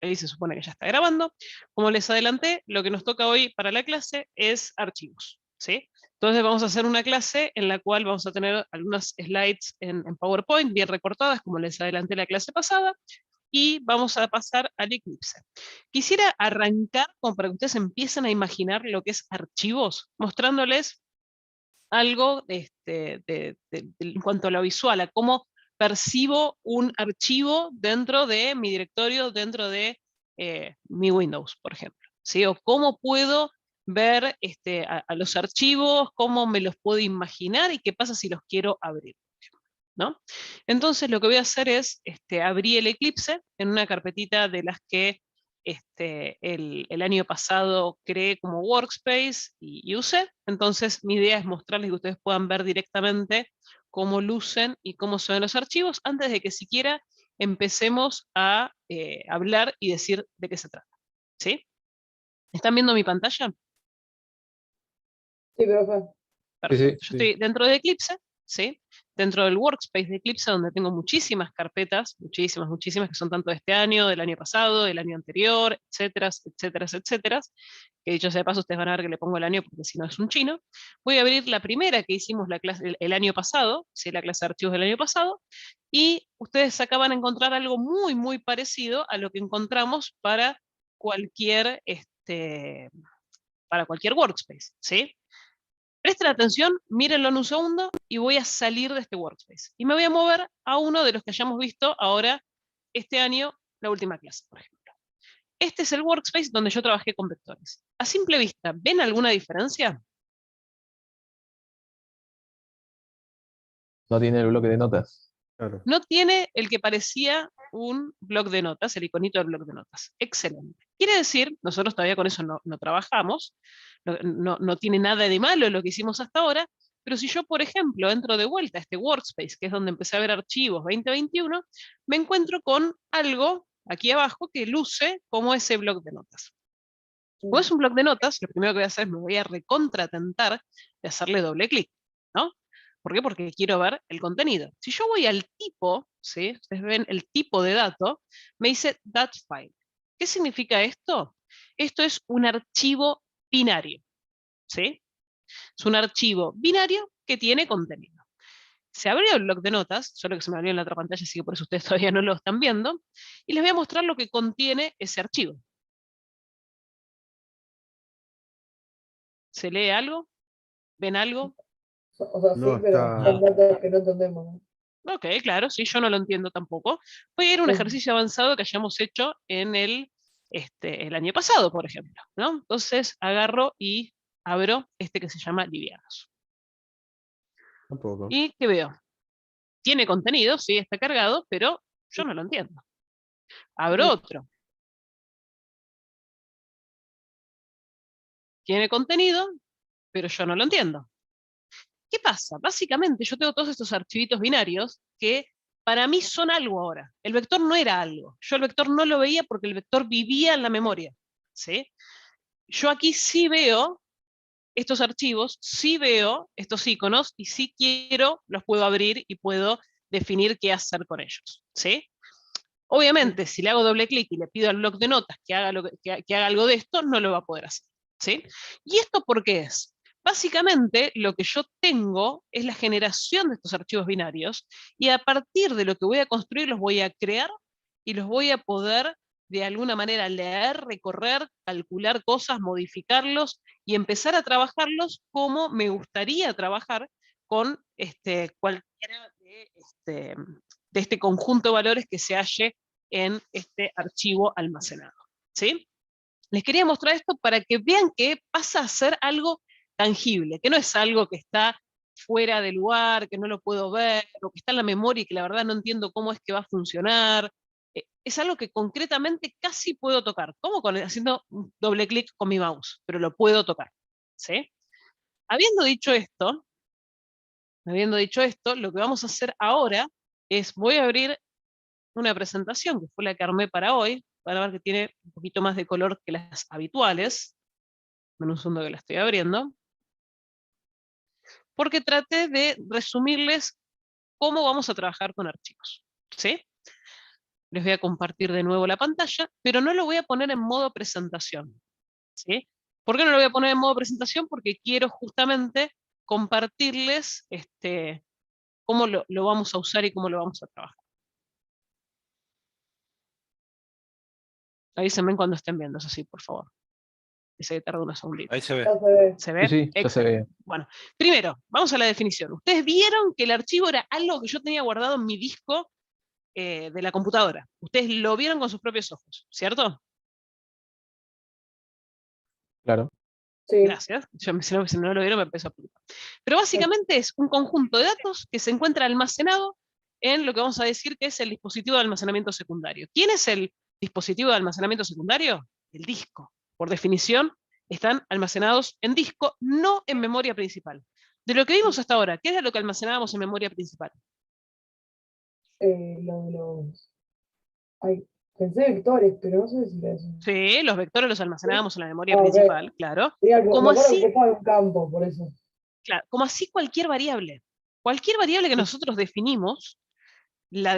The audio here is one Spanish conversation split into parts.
ahí se supone que ya está grabando. Como les adelanté, lo que nos toca hoy para la clase es archivos, ¿sí? Entonces vamos a hacer una clase en la cual vamos a tener algunas slides en PowerPoint bien recortadas, como les adelanté la clase pasada, y vamos a pasar al Eclipse. Quisiera arrancar como para que ustedes empiecen a imaginar lo que es archivos, mostrándoles algo en cuanto a lo visual, a cómo percibo un archivo dentro de mi directorio, dentro de mi Windows, por ejemplo. ¿Sí? O cómo puedo ver a los archivos, cómo me los puedo imaginar y qué pasa si los quiero abrir, ¿no? Entonces lo que voy a hacer es abrir el Eclipse en una carpetita de las que el año pasado creé como workspace y usé. Entonces mi idea es mostrarles que ustedes puedan ver directamente cómo lucen y cómo son los archivos antes de que siquiera empecemos a hablar y decir de qué se trata. ¿Sí? ¿Están viendo mi pantalla? Sí, profe. Sí, Perfecto. sí, Yo sí. estoy dentro de Eclipse, ¿sí? Dentro del workspace de Eclipse, donde tengo muchísimas carpetas, muchísimas, que son tanto de este año, del año pasado, del año anterior, etcétera, etcétera, etcétera. Que dicho sea de paso, ustedes van a ver que le pongo el año porque si no es un chino. Voy a abrir la primera que hicimos la clase, el año pasado, ¿sí? La clase de archivos del año pasado, y ustedes acá van a encontrar algo muy, muy parecido a lo que encontramos cualquier, para cualquier workspace, ¿sí? Presten atención, mírenlo en un segundo y voy a salir de este workspace. Y me voy a mover a uno de los que hayamos visto ahora este año, la última clase, por ejemplo. Este es el workspace donde yo trabajé con vectores. A simple vista, ¿ven alguna diferencia? No tiene el bloque de notas. Claro. No tiene el que parecía un bloc de notas, el iconito del bloc de notas. Excelente. Quiere decir, nosotros todavía con eso no trabajamos, no tiene nada de malo lo que hicimos hasta ahora, pero si yo, por ejemplo, entro de vuelta a este workspace, que es donde empecé a ver archivos 2021, me encuentro con algo aquí abajo que luce como ese bloc de notas. Como es un bloc de notas, lo primero que voy a hacer es me voy a recontratentar de hacerle doble clic, ¿no? ¿Por qué? Porque quiero ver el contenido. Si yo voy al tipo, ¿sí? Ustedes ven el tipo de dato, me dice that file. ¿Qué significa esto? Esto es un archivo binario, ¿sí? Es un archivo binario que tiene contenido. Se abrió el bloc de notas, solo que se me abrió en la otra pantalla, así que por eso ustedes todavía no lo están viendo, y les voy a mostrar lo que contiene ese archivo. ¿Se lee algo? ¿Ven algo? O sea, No, sí, pero está. son datos que no entendemos, ¿no? Ok, claro, sí, yo no lo entiendo tampoco. Voy a ir a un ejercicio avanzado que hayamos hecho en el año pasado, por ejemplo, ¿no? Entonces agarro y abro este que se llama Livianos. Tampoco. ¿Y qué veo? Tiene contenido, sí, está cargado, pero yo no lo entiendo. Abro otro. Tiene contenido, pero yo no lo entiendo. ¿Qué pasa? Básicamente yo tengo todos estos archivitos binarios que para mí son algo ahora. El vector no era algo. Yo el vector no lo veía porque el vector vivía en la memoria, ¿sí? Yo aquí sí veo estos archivos, sí veo estos iconos y si quiero los puedo abrir y puedo definir qué hacer con ellos, ¿sí? Obviamente, si le hago doble clic y le pido al bloc de notas que haga, que haga algo de esto, no lo va a poder hacer, ¿sí? ¿Y esto por qué es? Básicamente, lo que yo tengo es la generación de estos archivos binarios y a partir de lo que voy a construir los voy a crear y los voy a poder de alguna manera leer, recorrer, calcular cosas, modificarlos y empezar a trabajarlos como me gustaría trabajar con cualquiera de este conjunto de valores que se halle en este archivo almacenado, ¿sí? Les quería mostrar esto para que vean que pasa a ser algo tangible, que no es algo que está fuera de lugar, que no lo puedo ver, o que está en la memoria y que la verdad no entiendo cómo es que va a funcionar. Es algo que concretamente casi puedo tocar, como haciendo un doble clic con mi mouse, pero lo puedo tocar, ¿sí? Habiendo dicho esto, lo que vamos a hacer ahora es, voy a abrir una presentación que fue la que armé para hoy, van a ver que tiene un poquito más de color que las habituales, en un segundo que la estoy abriendo, porque traté de resumirles cómo vamos a trabajar con archivos, ¿sí? Les voy a compartir de nuevo la pantalla, pero no lo voy a poner en modo presentación. ¿Sí? ¿Por qué no lo voy a poner en modo presentación? Porque quiero justamente compartirles cómo lo vamos a usar y cómo lo vamos a trabajar. Avísenme cuando estén viendo, eso sí, por favor. Dice que tarda unos segunditos. Ahí se ve. Ya se ve. ¿Se ve? Sí, ya se ve. Bueno, primero, vamos a la definición. Ustedes vieron que el archivo era algo que yo tenía guardado en mi disco de la computadora. Ustedes lo vieron con sus propios ojos, ¿cierto? Claro. Sí. Gracias. Si no lo vieron me empezó a preocupar. Pero básicamente es un conjunto de datos que se encuentra almacenado en lo que vamos a decir que es el dispositivo de almacenamiento secundario. ¿Quién es el dispositivo de almacenamiento secundario? El disco. Por definición, están almacenados en disco, no en memoria principal. De lo que vimos hasta ahora, ¿qué era lo que almacenábamos en memoria principal? Lo de los... Ay, pensé vectores, pero no sé si era eso. Sí, los vectores los almacenábamos en la memoria Ok. principal, claro. Me Como acuerdo así, que estaba en un campo, por eso. claro, como así cualquier variable. Cualquier variable que nosotros definimos, la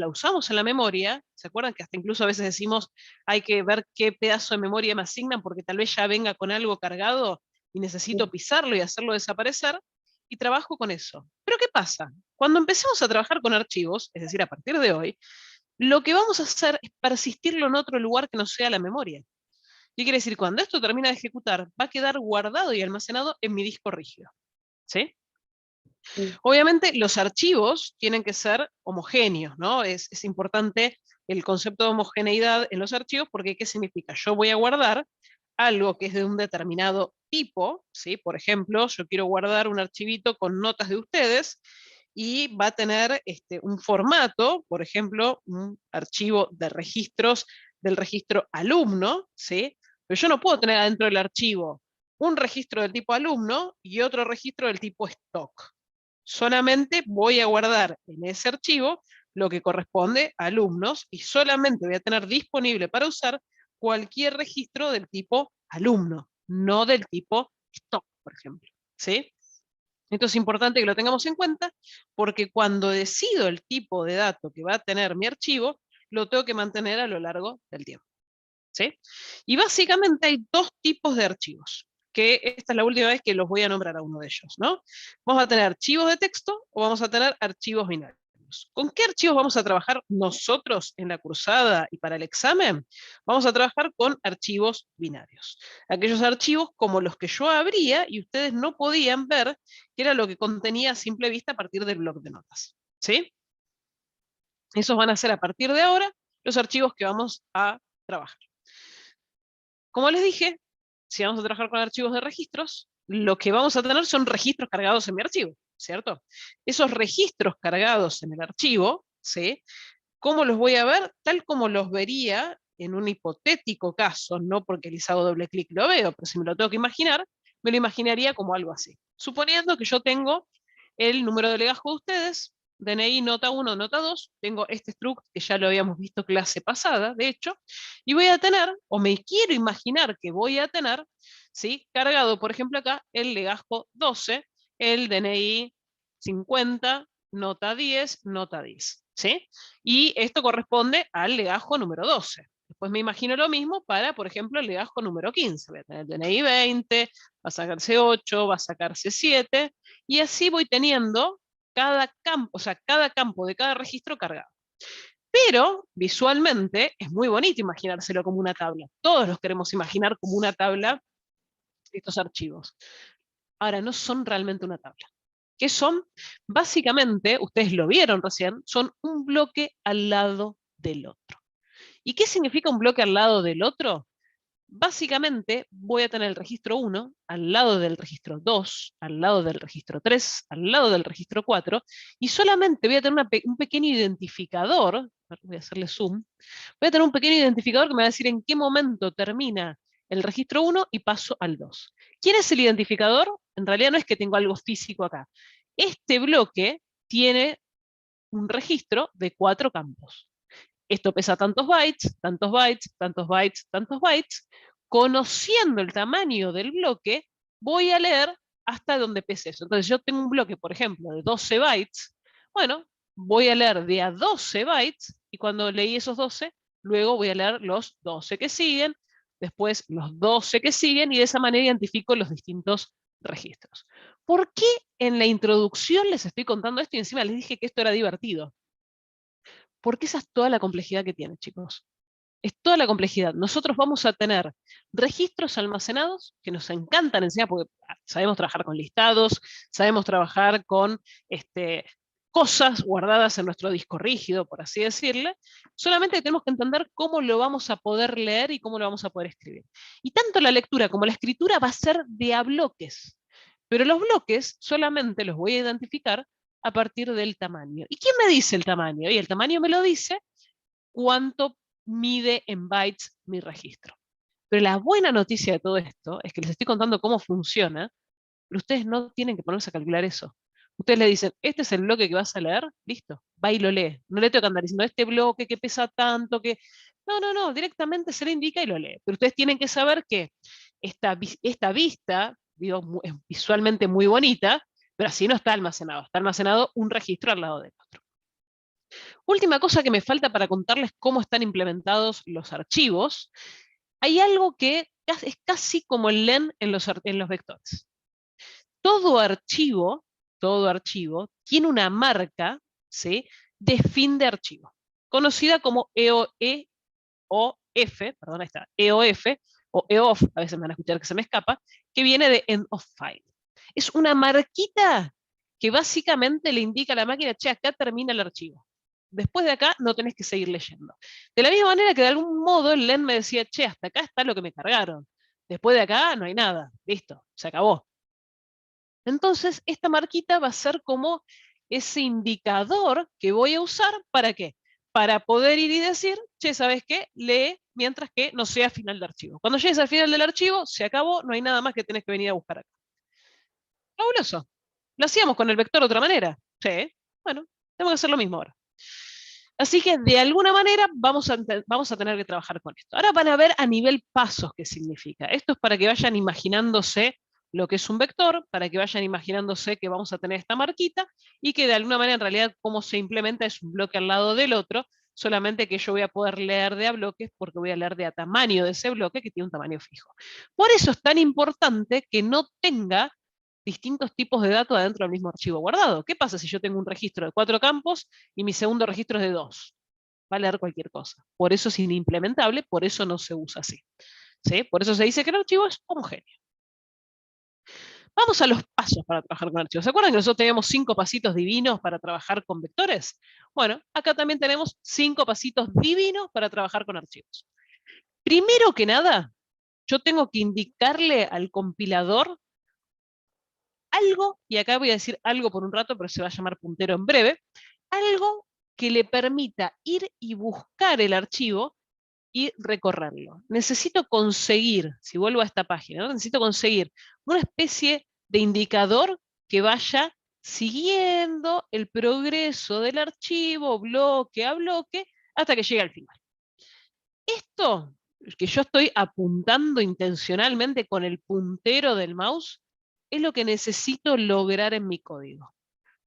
usamos en la memoria. ¿Se acuerdan que hasta incluso a veces decimos hay que ver qué pedazo de memoria me asignan porque tal vez ya venga con algo cargado y necesito pisarlo y hacerlo desaparecer? Y trabajo con eso. Pero ¿qué pasa? Cuando empecemos a trabajar con archivos, es decir, a partir de hoy, lo que vamos a hacer es persistirlo en otro lugar que no sea la memoria. ¿Qué quiere decir? Cuando esto termina de ejecutar, va a quedar guardado y almacenado en mi disco rígido. ¿Sí? Sí. Obviamente los archivos tienen que ser homogéneos, ¿no? Es importante el concepto de homogeneidad en los archivos porque ¿qué significa? Yo voy a guardar algo que es de un determinado tipo, ¿sí? Por ejemplo, yo quiero guardar un archivito con notas de ustedes y va a tener un formato, por ejemplo, un archivo de registros del registro alumno, ¿sí? Pero yo no puedo tener adentro del archivo un registro del tipo alumno y otro registro del tipo stock. Solamente voy a guardar en ese archivo lo que corresponde a alumnos y solamente voy a tener disponible para usar cualquier registro del tipo alumno, no del tipo stock, por ejemplo. ¿Sí? Esto es importante que lo tengamos en cuenta porque cuando decido el tipo de dato que va a tener mi archivo, lo tengo que mantener a lo largo del tiempo. ¿Sí? Y básicamente hay dos tipos de archivos, que esta es la última vez que los voy a nombrar a uno de ellos, ¿no? Vamos a tener archivos de texto o vamos a tener archivos binarios. ¿Con qué archivos vamos a trabajar nosotros en la cursada y para el examen? Vamos a trabajar con archivos binarios. Aquellos archivos como los que yo abría y ustedes no podían ver, que era lo que contenía a simple vista a partir del bloc de notas. ¿Sí? Esos van a ser a partir de ahora los archivos que vamos a trabajar. Como les dije, si vamos a trabajar con archivos de registros, lo que vamos a tener son registros cargados en mi archivo, ¿cierto? Esos registros cargados en el archivo, ¿sí? ¿Cómo los voy a ver? Tal como los vería en un hipotético caso, no porque les hago doble clic lo veo, pero si me lo tengo que imaginar, me lo imaginaría como algo así. Suponiendo que yo tengo el número de legajo de ustedes, DNI nota 1, nota 2, tengo este struct que ya lo habíamos visto clase pasada, de hecho, y voy a tener, o me quiero imaginar que voy a tener, ¿sí? Cargado, por ejemplo, acá el legajo 12, el DNI 50, nota 10, nota 10, ¿sí? Y esto corresponde al legajo número 12. Después me imagino lo mismo para, por ejemplo, el legajo número 15. Voy a tener el DNI 20, va a sacarse 8, va a sacarse 7, y así voy teniendo cada campo, o sea, cada campo de cada registro cargado. Pero visualmente es muy bonito imaginárselo como una tabla. Todos los queremos imaginar como una tabla estos archivos. Ahora, no son realmente una tabla. ¿Qué son? Básicamente, ustedes lo vieron recién, son un bloque al lado del otro. ¿Y qué significa un bloque al lado del otro? Básicamente voy a tener el registro 1 al lado del registro 2, al lado del registro 3, al lado del registro 4, y solamente voy a tener un pequeño identificador, voy a hacerle zoom, voy a tener un pequeño identificador que me va a decir en qué momento termina el registro 1 y paso al 2. ¿Quién es el identificador? En realidad no es que tengo algo físico acá. Este bloque tiene un registro de 4 campos. Esto pesa tantos bytes, tantos bytes, tantos bytes, tantos bytes. Conociendo el tamaño del bloque, voy a leer hasta donde pese eso. Entonces yo tengo un bloque, por ejemplo, de 12 bytes. Bueno, voy a leer de a 12 bytes, y cuando leí esos 12, luego voy a leer los 12 que siguen, después los 12 que siguen, y de esa manera identifico los distintos registros. ¿Por qué en la introducción les estoy contando esto y encima les dije que esto era divertido? Porque esa es toda la complejidad que tiene, chicos. Es toda la complejidad. Nosotros vamos a tener registros almacenados que nos encantan enseñar porque sabemos trabajar con listados, sabemos trabajar con cosas guardadas en nuestro disco rígido, por así decirle. Solamente tenemos que entender cómo lo vamos a poder leer y cómo lo vamos a poder escribir. Y tanto la lectura como la escritura va a ser de a bloques. Pero los bloques solamente los voy a identificar a partir del tamaño. ¿Y quién me dice el tamaño? Y el tamaño me lo dice cuánto mide en bytes mi registro. Pero la buena noticia de todo esto es que les estoy contando cómo funciona, pero ustedes no tienen que ponerse a calcular eso. Ustedes le dicen, este es el bloque que vas a leer, listo, va y lo lee. No le tengo que andar diciendo, este bloque que pesa tanto, que... No, directamente se le indica y lo lee. Pero ustedes tienen que saber que esta vista, digo, es visualmente muy bonita, pero así no está almacenado un registro al lado del otro. Última cosa que me falta para contarles cómo están implementados los archivos. Hay algo que es casi como el len en los vectores. Todo archivo tiene una marca, ¿sí?, de fin de archivo, conocida como EOF, perdón, ahí está, EOF, o EOF, a veces me van a escuchar que se me escapa, que viene de End of File. Es una marquita que básicamente le indica a la máquina, che, acá termina el archivo. Después de acá no tenés que seguir leyendo. De la misma manera que de algún modo el len me decía, che, hasta acá está lo que me cargaron. Después de acá no hay nada. Listo, se acabó. Entonces, esta marquita va a ser como ese indicador que voy a usar, ¿para qué? Para poder ir y decir, che, ¿sabes qué? Lee mientras que no sea final de archivo. Cuando llegues al final del archivo, se acabó, no hay nada más que tenés que venir a buscar acá. Fabuloso. Lo hacíamos con el vector de otra manera. Sí, bueno, tenemos que hacer lo mismo ahora. Así que de alguna manera vamos a tener que trabajar con esto. Ahora van a ver a nivel pasos qué significa. Esto es para que vayan imaginándose lo que es un vector, para que vayan imaginándose que vamos a tener esta marquita y que de alguna manera en realidad cómo se implementa es un bloque al lado del otro, solamente que yo voy a poder leer de a bloques porque voy a leer de a tamaño de ese bloque que tiene un tamaño fijo. Por eso es tan importante que no tenga distintos tipos de datos adentro del mismo archivo guardado. ¿Qué pasa si yo tengo un registro de 4 campos y mi segundo registro es de 2? Va a leer cualquier cosa. Por eso es inimplementable, por eso no se usa así. ¿Sí? Por eso se dice que el archivo es homogéneo. Vamos a los pasos para trabajar con archivos. ¿Se acuerdan que nosotros teníamos 5 pasitos divinos para trabajar con vectores? Bueno, acá también tenemos 5 pasitos divinos para trabajar con archivos. Primero que nada, yo tengo que indicarle al compilador algo, y acá voy a decir algo por un rato, pero se va a llamar puntero en breve, algo que le permita ir y buscar el archivo y recorrerlo. Necesito conseguir, si vuelvo a esta página, ¿no? Necesito conseguir una especie de indicador que vaya siguiendo el progreso del archivo, bloque a bloque, hasta que llegue al final. Esto que yo estoy apuntando intencionalmente con el puntero del mouse, es lo que necesito lograr en mi código.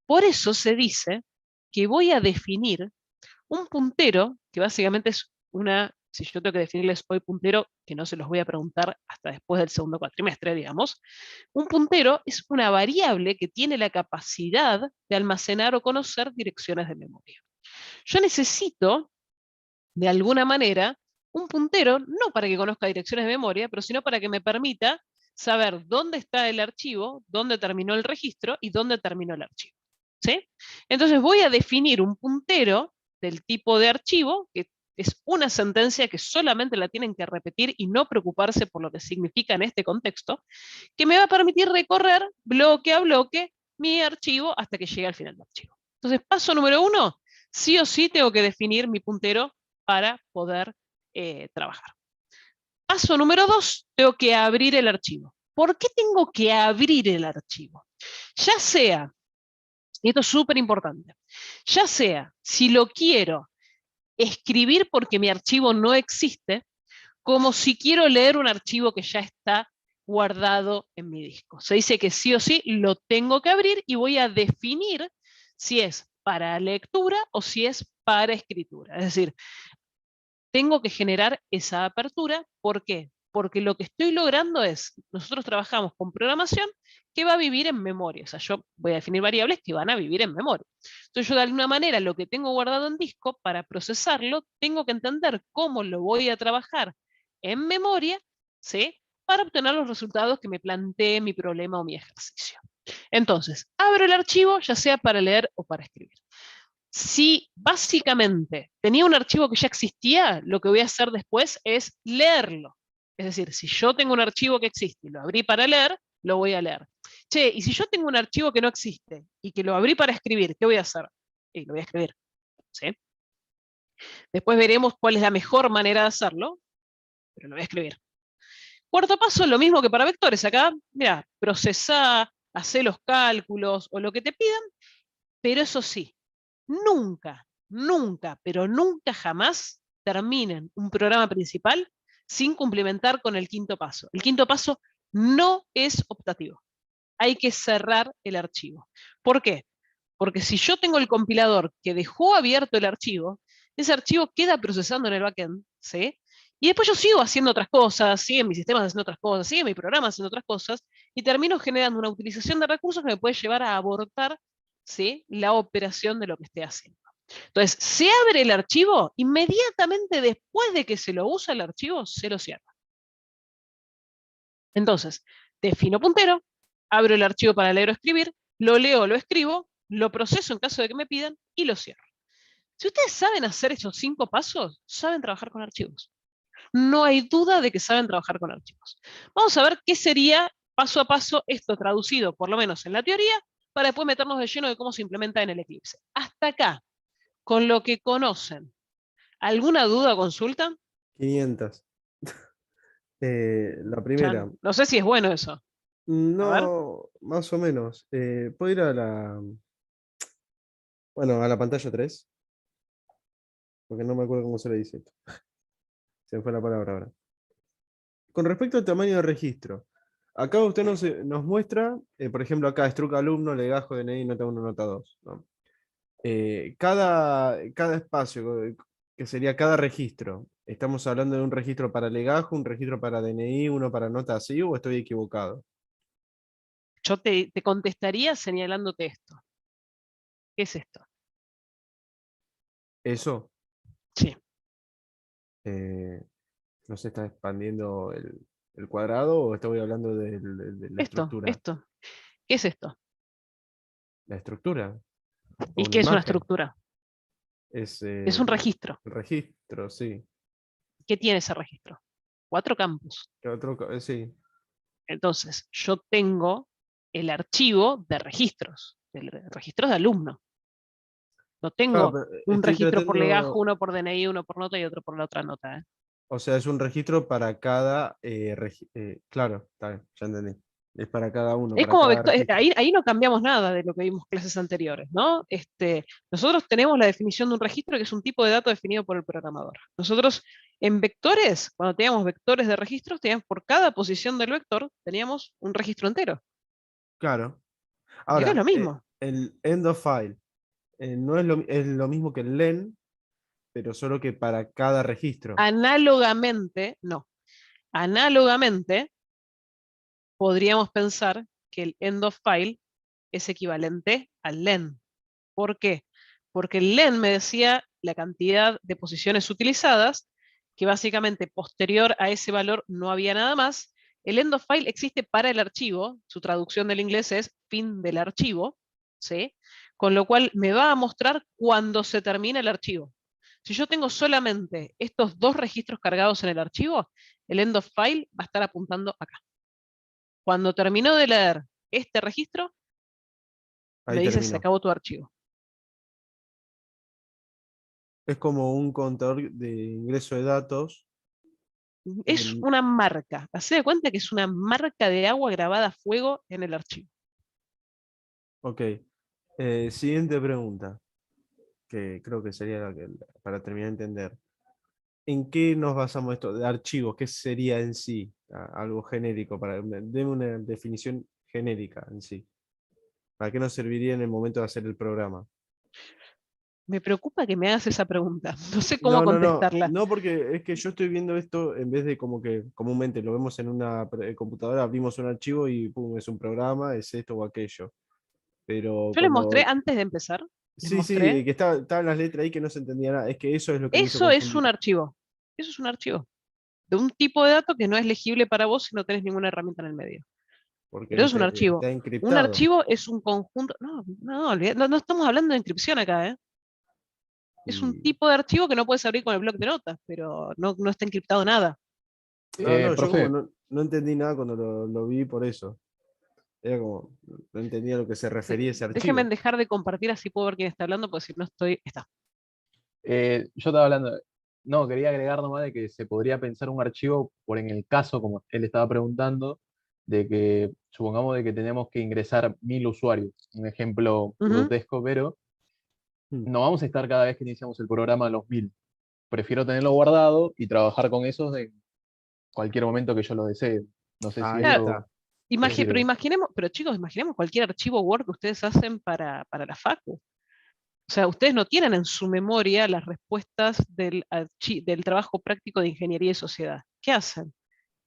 Por eso se dice que voy a definir un puntero, que básicamente es si yo tengo que definirles hoy puntero, que no se los voy a preguntar hasta después del segundo cuatrimestre, digamos, un puntero es una variable que tiene la capacidad de almacenar o conocer direcciones de memoria. Yo necesito, de alguna manera, un puntero, no para que conozca direcciones de memoria, pero sino para que me permita saber dónde está el archivo, dónde terminó el registro y dónde terminó el archivo. ¿Sí? Entonces voy a definir un puntero del tipo de archivo, que es una sentencia que solamente la tienen que repetir y no preocuparse por lo que significa en este contexto, que me va a permitir recorrer bloque a bloque mi archivo hasta que llegue al final del archivo. Entonces, paso número 1, sí o sí tengo que definir mi puntero para poder trabajar. Paso número 2, tengo que abrir el archivo. ¿Por qué tengo que abrir el archivo? Ya sea, y esto es súper importante, ya sea si lo quiero escribir porque mi archivo no existe, como si quiero leer un archivo que ya está guardado en mi disco. Se dice que sí o sí lo tengo que abrir y voy a definir si es para lectura o si es para escritura. Es decir, tengo que generar esa apertura. ¿Por qué? Porque lo que estoy logrando es, nosotros trabajamos con programación que va a vivir en memoria. O sea, yo voy a definir variables que van a vivir en memoria. Entonces yo de alguna manera lo que tengo guardado en disco, para procesarlo, tengo que entender cómo lo voy a trabajar en memoria, ¿sí? Para obtener los resultados que me plantee mi problema o mi ejercicio. Entonces, abro el archivo, ya sea para leer o para escribir. Si básicamente tenía un archivo que ya existía, lo que voy a hacer después es leerlo. Es decir, si yo tengo un archivo que existe y lo abrí para leer, lo voy a leer. Che, y si yo tengo un archivo que no existe y que lo abrí para escribir, ¿qué voy a hacer? Lo voy a escribir. ¿Sí? Después veremos cuál es la mejor manera de hacerlo, pero lo voy a escribir. Cuarto paso, lo mismo que para vectores. Acá, mira, procesá, hacé los cálculos o lo que te pidan, pero eso sí, nunca, nunca, pero nunca jamás terminen un programa principal sin cumplimentar con el quinto paso. El quinto paso no es optativo. Hay que cerrar el archivo. ¿Por qué? Porque si yo tengo el compilador que dejó abierto el archivo, ese archivo queda procesando en el backend, ¿sí? Y después yo sigo haciendo otras cosas, siguen mis sistemas haciendo otras cosas, siguen mi programa haciendo otras cosas, y termino generando una utilización de recursos que me puede llevar a abortar, ¿sí?, la operación de lo que esté haciendo. Entonces, se abre el archivo, inmediatamente después de que se lo usa el archivo, se lo cierra. Entonces, defino puntero, abro el archivo para leer o escribir, lo leo o lo escribo, lo proceso en caso de que me pidan y lo cierro. Si ustedes saben hacer esos 5 pasos, saben trabajar con archivos. No hay duda de que saben trabajar con archivos. Vamos a ver qué sería paso a paso esto traducido, por lo menos en la teoría, para después meternos de lleno de cómo se implementa en el Eclipse. Hasta acá, con lo que conocen. ¿Alguna duda o consulta? 500. La primera, Chan. No sé si es bueno eso. A ver. no, más o menos. ¿Puedo ir bueno, a la pantalla 3? Porque no me acuerdo cómo se le dice esto. Se me fue la palabra ahora. Con respecto al tamaño de registro, acá usted nos muestra, por ejemplo, acá struct alumno, legajo, DNI, nota 1, nota 2, ¿no? Cada espacio, que sería cada registro, ¿estamos hablando de un registro para legajo, un registro para DNI, uno para nota así, o estoy equivocado? Yo te contestaría señalándote esto. ¿Qué es esto? Eso Sí. eh, no se está expandiendo el cuadrado, o estoy hablando de la Esto, estructura. esto. ¿Qué es esto? La estructura, o ¿Y una qué es una imagen, estructura? es Es un registro. el registro, sí. ¿Qué tiene ese registro? 4 campos. ¿Qué sí, Entonces, yo tengo el archivo de registros de alumno. No claro, tengo pero un estoy registro por legajo, tratando, uno por DNI, uno por nota y otro por la otra nota, ¿eh? o sea, es un registro para cada, claro, está bien, ya entendí. Es para cada uno, Es para como cada vector, registro. ahí no cambiamos nada de lo que vimos clases anteriores, ¿no? Nosotros tenemos la definición de un registro que es un tipo de dato definido por el programador. Nosotros en vectores, cuando teníamos vectores de registros, teníamos por cada posición del vector, teníamos un registro entero. Claro. Y acá es lo Ahora, mismo. el end of file no es lo mismo que el len, pero solo que para cada registro. Análogamente, no. Análogamente, podríamos pensar que el end of file es equivalente al len. ¿Por qué? Porque el len me decía la cantidad de posiciones utilizadas, que básicamente posterior a ese valor no había nada más. El end of file existe para el archivo, su traducción del inglés es fin del archivo, ¿sí? Con lo cual me va a mostrar cuando se termina el archivo. Si yo tengo solamente estos 2 registros cargados en el archivo, el end of file va a estar apuntando acá. Cuando terminó de leer este registro, me Ahí dice se terminó. acabó tu archivo. Es como un contador de ingreso de datos. Es en- una marca. Hacé de cuenta que es una marca de agua grabada a fuego en el archivo. Ok. Siguiente pregunta, que creo que sería para terminar de entender. ¿En qué nos basamos esto de archivos? ¿Qué sería en sí? Algo genérico, deme una definición genérica en sí. ¿Para qué nos serviría en el momento de hacer el programa? Me preocupa que me hagas esa pregunta. No sé cómo No, no, no, contestarla. no, porque es que yo estoy viendo esto en vez de como que comúnmente lo vemos en una computadora, abrimos un archivo y pum, es un programa, es esto o aquello. Pero Yo les mostré cuando, antes de empezar, les sí, mostré, sí, que estaban las letras ahí que no se entendía nada, es que eso es lo que me hizo eso es un confundir. archivo. Eso es un archivo de un tipo de dato que no es legible para vos si no tenés ninguna herramienta en el medio. Porque Pero no eso es un está, archivo. está Un encriptado. archivo es un conjunto. No, no, no, no estamos hablando de encripción acá, ¿eh? Es un Y tipo de archivo que no puedes abrir con el bloc de notas, pero no, no está encriptado nada. no, no, yo como Profe, no entendí nada cuando lo vi por eso. Era como, no entendía a lo que se refería ese Déjenme archivo. dejar de compartir así puedo ver quién está hablando, porque si no estoy. Está. yo estaba hablando, no, quería agregar nomás de que se podría pensar un archivo por en el caso, como él estaba preguntando, de que supongamos de que tenemos que ingresar 1000 usuarios, un ejemplo Ujú. grotesco, pero Mm. no vamos a estar cada vez que iniciamos el programa a los 1000. Prefiero tenerlo guardado y trabajar con esos en cualquier momento que yo lo desee. No sé si Ahí Claro, eso está. pero sirve. imaginemos, pero chicos, imaginemos cualquier archivo Word que ustedes hacen para la Facu. O sea, ustedes no tienen en su memoria las respuestas del trabajo práctico de ingeniería y sociedad. ¿Qué hacen?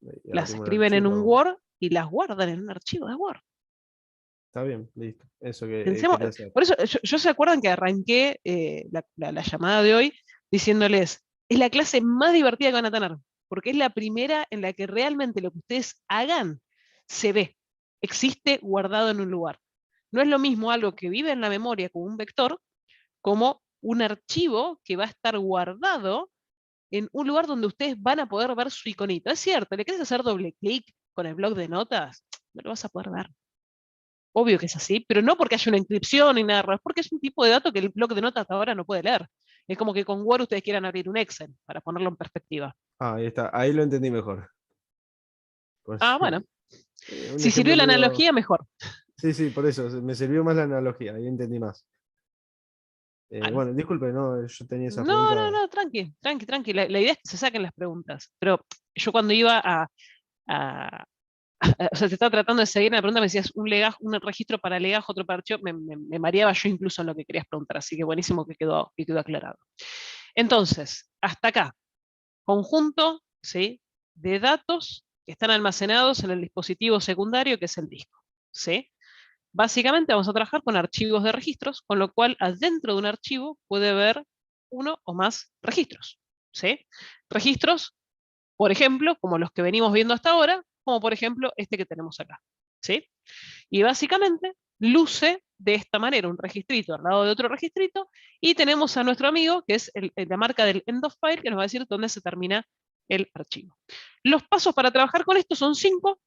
Y Las abrimos un escriben en un archivo. Word y las guardan en un archivo de Word. Está bien, listo. Eso que Pensemos, quería hacer. por eso, yo se acuerdan que arranqué la llamada de hoy diciéndoles, es la clase más divertida que van a tener, porque es la primera en la que realmente lo que ustedes hagan se ve, existe guardado en un lugar. No es lo mismo algo que vive en la memoria como un vector, como un archivo que va a estar guardado en un lugar donde ustedes van a poder ver su iconito. Es cierto, le quieres hacer doble clic con el bloc de notas, no lo vas a poder ver. Obvio que es así, pero no porque haya una inscripción ni nada raro, es porque es un tipo de dato que el bloc de notas hasta ahora no puede leer. Es como que con Word ustedes quieran abrir un Excel, para ponerlo en perspectiva. Ah, ahí está. Ahí lo entendí mejor. Pues, Ah, bueno, un si sirvió ejemplo la medio. analogía, mejor. Sí, sí, por eso. Me sirvió más la analogía. Ahí entendí más. Bueno, Bueno, disculpe, no, yo tenía esa no, pregunta. no, no, tranqui, tranqui, tranqui. La idea es que se saquen las preguntas. Pero yo cuando iba a- o sea, te estaba tratando de seguir en la pregunta, me decías un registro para legajo, otro para archivo, me mareaba yo incluso en lo que querías preguntar, así que buenísimo que quedó aclarado. Entonces, hasta acá, conjunto, ¿sí?, de datos que están almacenados en el dispositivo secundario que es el disco, ¿sí? Básicamente vamos a trabajar con archivos de registros, con lo cual adentro de un archivo puede haber uno o más registros, ¿sí? Registros, por ejemplo, como los que venimos viendo hasta ahora, como por ejemplo este que tenemos acá, ¿sí? Y básicamente luce de esta manera, un registrito al lado de otro registrito, y tenemos a nuestro amigo, que es la marca del end of file, que nos va a decir dónde se termina el archivo. Los pasos para trabajar con esto son 5.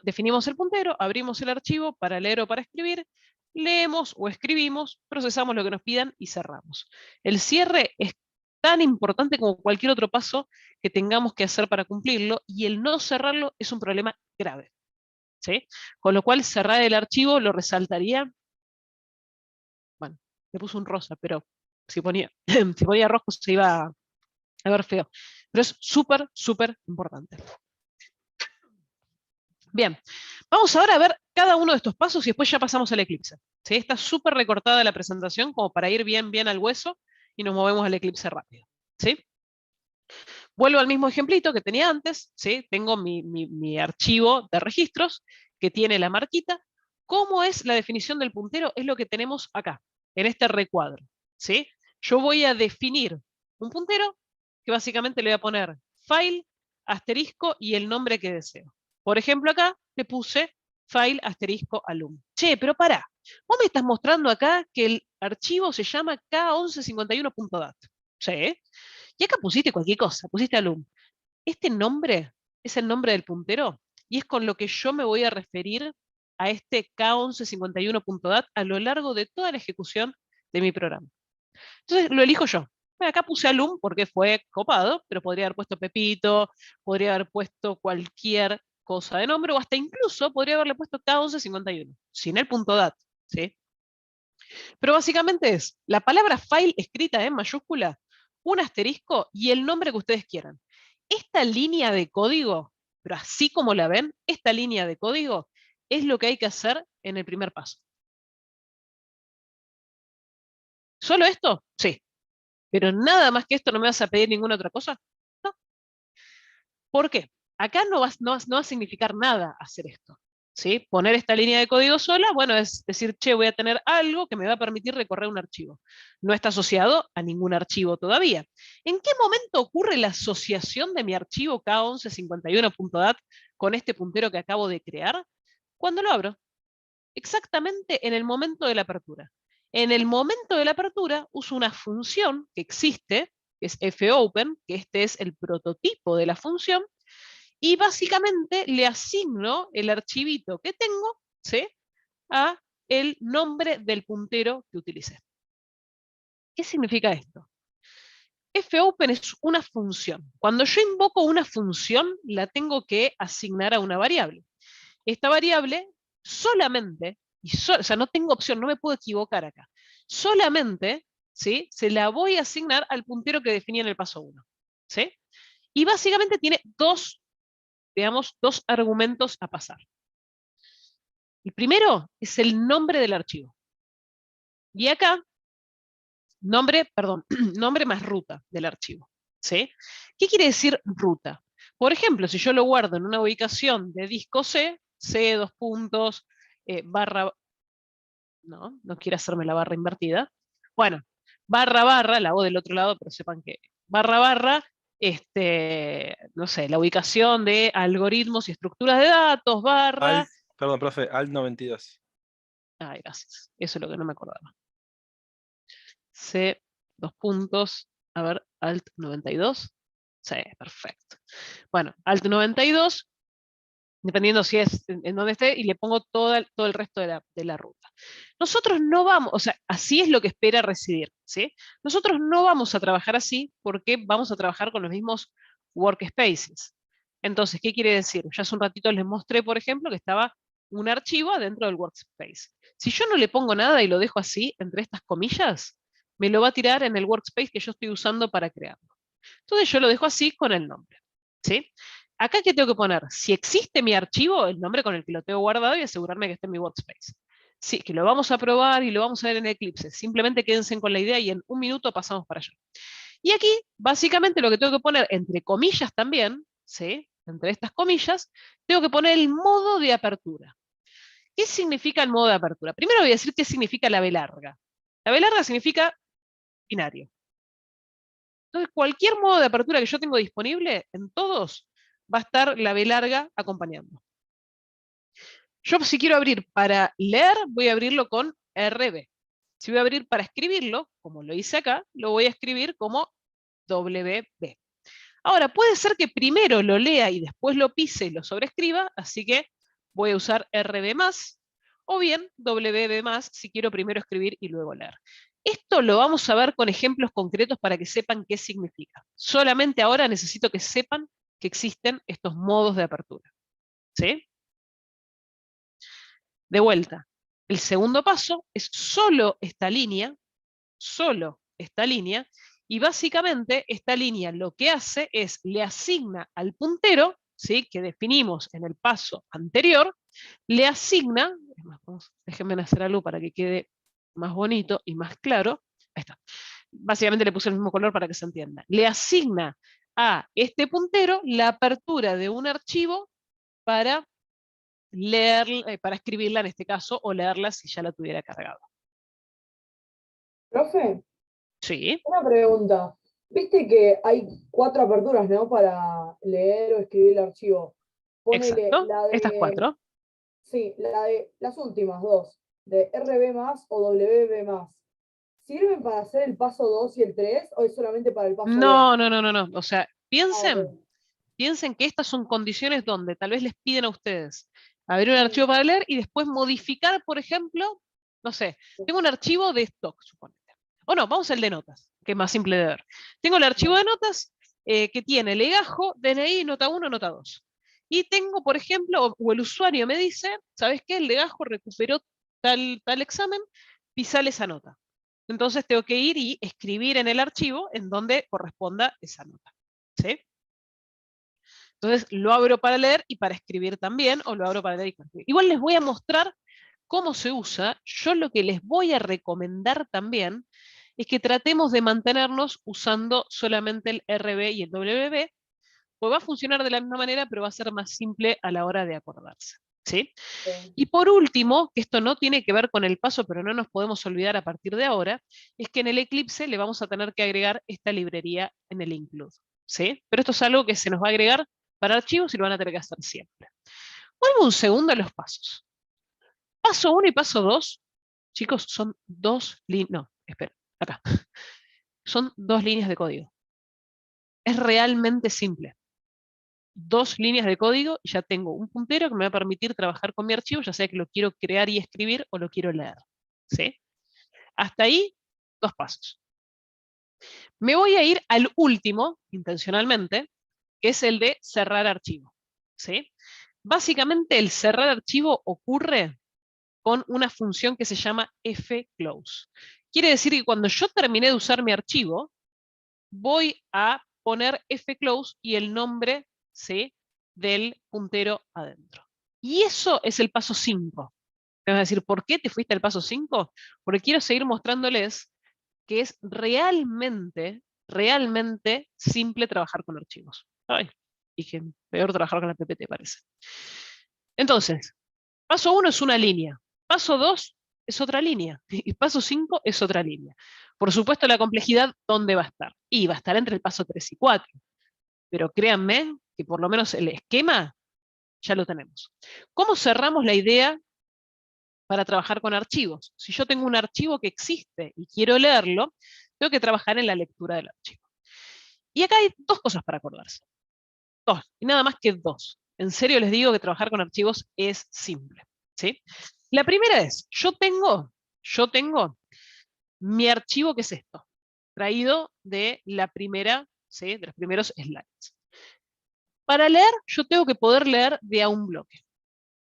Definimos el puntero, abrimos el archivo para leer o para escribir, leemos o escribimos, procesamos lo que nos pidan y cerramos. El cierre es tan importante como cualquier otro paso que tengamos que hacer para cumplirlo, y el no cerrarlo es un problema grave, ¿sí? Con lo cual cerrar el archivo lo resaltaría, bueno, le puso un rosa, pero si ponía, si ponía rojo se iba a ver feo. Pero es súper, súper importante. Bien, vamos ahora a ver cada uno de estos pasos y después ya pasamos al eclipse. ¿Sí? Está súper recortada la presentación como para ir bien, bien al hueso y nos movemos al eclipse rápido. ¿Sí? Vuelvo al mismo ejemplito que tenía antes. ¿Sí? Tengo mi archivo de registros que tiene la marquita. ¿Cómo es la definición del puntero? Es lo que tenemos acá, en este recuadro. ¿Sí? Yo voy a definir un puntero que básicamente le voy a poner file, asterisco y el nombre que deseo. Por ejemplo, acá le puse file asterisco alum. Che, pero pará, vos me estás mostrando acá que el archivo se llama K1151.dat. Sí. Y acá pusiste cualquier cosa, pusiste alum. Este nombre es el nombre del puntero y es con lo que yo me voy a referir a este K1151.dat a lo largo de toda la ejecución de mi programa. Entonces lo elijo yo. Bueno, acá puse alum porque fue copado, pero podría haber puesto Pepito, podría haber puesto cualquier cosa de nombre, o hasta incluso podría haberle puesto K1151, sin el punto .dat, ¿sí? Pero básicamente es la palabra file escrita en mayúscula, un asterisco y el nombre que ustedes quieran. Esta línea de código, pero así como la ven, esta línea de código es lo que hay que hacer en el primer paso. ¿Solo esto? Sí. Pero nada más que esto, ¿no me vas a pedir ninguna otra cosa? No. ¿Por qué? Acá no va a significar nada hacer esto. ¿Sí? Poner esta línea de código sola, bueno, es decir, che, voy a tener algo que me va a permitir recorrer un archivo. No está asociado a ningún archivo todavía. ¿En qué momento ocurre la asociación de mi archivo K1151.dat con este puntero que acabo de crear? Cuando lo abro. Exactamente en el momento de la apertura. En el momento de la apertura uso una función que existe, que es fopen, que este es el prototipo de la función, y básicamente le asigno el archivito que tengo, ¿sí?, a el nombre del puntero que utilicé. ¿Qué significa esto? Fopen es una función. Cuando yo invoco una función, la tengo que asignar a una variable. Esta variable solamente, o sea, no tengo opción, no me puedo equivocar acá, solamente, ¿sí?, se la voy a asignar al puntero que definí en el paso 1. ¿Sí? Y básicamente tiene dos argumentos a pasar. El primero es el nombre del archivo. Y acá, nombre más ruta del archivo. ¿Sí? ¿Qué quiere decir ruta? Por ejemplo, si yo lo guardo en una ubicación de disco C, C, barra, no quiere hacerme la barra invertida. Bueno, barra, la O del otro lado, pero sepan que barra, no sé, la ubicación de algoritmos y estructuras de datos, barra. Perdón, profe, Alt 92. Ay, gracias. Eso es lo que no me acordaba. C, a ver, Alt 92. Sí, perfecto. Bueno, Alt 92, dependiendo si es en donde esté, y le pongo todo el resto de la ruta. Nosotros no vamos, o sea, así es lo que espera recibir, ¿sí? Nosotros no vamos a trabajar así porque vamos a trabajar con los mismos workspaces. Entonces, ¿qué quiere decir? Ya hace un ratito les mostré, por ejemplo, que estaba un archivo dentro del workspace. Si yo no le pongo nada y lo dejo así, entre estas comillas, me lo va a tirar en el workspace que yo estoy usando para crearlo. Entonces yo lo dejo así con el nombre, ¿sí? Acá, ¿qué tengo que poner? Si existe mi archivo, el nombre con el que lo tengo guardado y asegurarme que esté en mi workspace. Sí, que lo vamos a probar y lo vamos a ver en Eclipse. Simplemente quédense con la idea y en un minuto pasamos para allá. Y aquí, básicamente, lo que tengo que poner, entre comillas también, ¿sí?, entre estas comillas, tengo que poner el modo de apertura. ¿Qué significa el modo de apertura? Primero voy a decir qué significa la B larga. La B larga significa binario. Entonces, cualquier modo de apertura que yo tengo disponible, en todos, va a estar la B larga acompañando. Yo, si quiero abrir para leer, voy a abrirlo con RB. Si voy a abrir para escribirlo, como lo hice acá, lo voy a escribir como WB. Ahora, puede ser que primero lo lea y después lo pise y lo sobrescriba, así que voy a usar RB+, o bien WB+, si quiero primero escribir y luego leer. Esto lo vamos a ver con ejemplos concretos para que sepan qué significa. Solamente ahora necesito que sepan que existen estos modos de apertura. ¿Sí? De vuelta, el segundo paso es solo esta línea, y básicamente esta línea lo que hace es le asigna al puntero, ¿sí?, que definimos en el paso anterior, le asigna, déjenme hacer algo para que quede más bonito y más claro, ahí está, básicamente le puse el mismo color para que se entienda, le asigna a este puntero la apertura de un archivo para leer, para escribirla en este caso, o leerla si ya la tuviera cargada. Profe, Sí, una pregunta. Viste que hay 4 aperturas, ¿no? Para leer o escribir el archivo. Ponele exacto, la de. estas 4. Sí, las últimas 2, de RB más o WB más. ¿Sirven para hacer el paso 2 y el 3 o es solamente para el paso 2? No. O sea, piensen Ok. que estas son condiciones donde tal vez les piden a ustedes abrir un archivo para leer y después modificar, por ejemplo, no sé, tengo un archivo de stock, suponete. O no, vamos al de notas, que es más simple de ver. Tengo el archivo de notas que tiene legajo, DNI, nota 1, nota 2. Y tengo, por ejemplo, o el usuario me dice, ¿sabes qué? El legajo recuperó tal examen, pisale esa nota. Entonces tengo que ir y escribir en el archivo en donde corresponda esa nota. ¿Sí? Entonces lo abro para leer y para escribir también, o lo abro para leer y para escribir. Igual les voy a mostrar cómo se usa. Yo lo que les voy a recomendar también es que tratemos de mantenernos usando solamente el RB y el WB, pues va a funcionar de la misma manera, pero va a ser más simple a la hora de acordarse. ¿Sí? Y por último, que esto no tiene que ver con el paso, pero no nos podemos olvidar a partir de ahora, es que en el Eclipse le vamos a tener que agregar esta librería en el include. ¿Sí? Pero esto es algo que se nos va a agregar para archivos y lo van a tener que hacer siempre. Vuelvo un segundo a los pasos. Paso 1 y paso 2, chicos, son dos líneas. No, espera, acá. Son dos líneas de código. Es realmente simple. Dos líneas de código y ya tengo un puntero que me va a permitir trabajar con mi archivo, ya sea que lo quiero crear y escribir o lo quiero leer. ¿Sí? Hasta ahí, dos pasos. Me voy a ir al último, intencionalmente, que es el de cerrar archivo. ¿Sí? Básicamente el cerrar archivo ocurre con una función que se llama fclose. Quiere decir que cuando yo terminé de usar mi archivo, voy a poner fclose y el nombre, ¿sí?, del puntero adentro. Y eso es el paso 5. Me vas a decir, ¿por qué te fuiste al paso 5? Porque quiero seguir mostrándoles que es realmente simple trabajar con archivos. Ay, dije, peor trabajar con la PPT parece. Entonces, paso 1 es una línea. Paso 2 es otra línea. Y paso 5 es otra línea. Por supuesto, la complejidad, ¿dónde va a estar? Y va a estar entre el paso 3 y 4. Pero créanme que por lo menos el esquema ya lo tenemos. ¿Cómo cerramos la idea para trabajar con archivos? Si yo tengo un archivo que existe y quiero leerlo, tengo que trabajar en la lectura del archivo. Y acá hay dos cosas para acordarse. Dos, y nada más que dos. En serio les digo que trabajar con archivos es simple. ¿Sí? La primera es, yo tengo mi archivo, que es esto, traído de la primera, ¿sí?, de los primeros slides. Para leer, yo tengo que poder leer de a un bloque.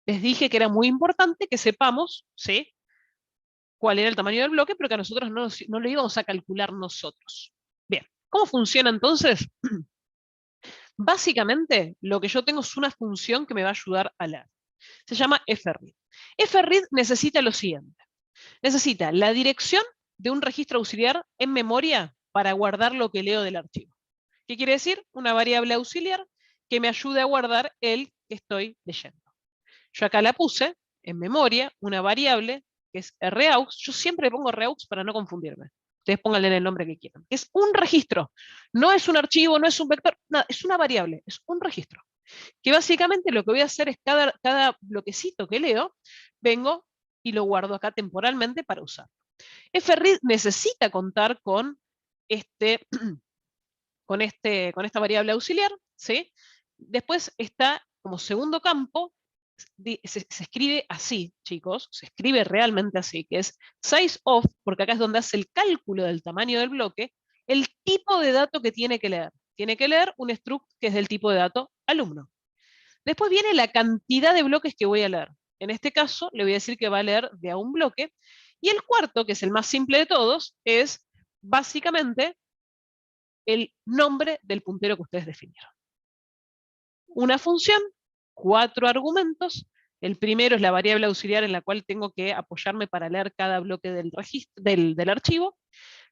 Les dije que era muy importante que sepamos, ¿sí?, cuál era el tamaño del bloque, pero que a nosotros no lo íbamos a calcular nosotros. Bien, ¿cómo funciona entonces? Básicamente, lo que yo tengo es una función que me va a ayudar a leer. Se llama fread. Fread necesita lo siguiente. Necesita la dirección de un registro auxiliar en memoria para guardar lo que leo del archivo. ¿Qué quiere decir? Una variable auxiliar que me ayude a guardar el que estoy leyendo. Yo acá la puse en memoria, una variable que es raux. Yo siempre pongo raux para no confundirme. Ustedes pónganle el nombre que quieran. Es un registro. No es un archivo, no es un vector, nada, es una variable, es un registro. Que básicamente lo que voy a hacer es cada bloquecito que leo, vengo y lo guardo acá temporalmente para usar. fread necesita contar con esta variable auxiliar, ¿sí? Después está como segundo campo, se escribe así, chicos, se escribe realmente así, que es sizeOf, porque acá es donde hace el cálculo del tamaño del bloque, el tipo de dato que tiene que leer. Tiene que leer un struct que es del tipo de dato alumno. Después viene la cantidad de bloques que voy a leer. En este caso, le voy a decir que va a leer de a un bloque. Y el cuarto, que es el más simple de todos, es básicamente el nombre del puntero que ustedes definieron. Una función, 4 argumentos. El primero es la variable auxiliar en la cual tengo que apoyarme para leer cada bloque del archivo.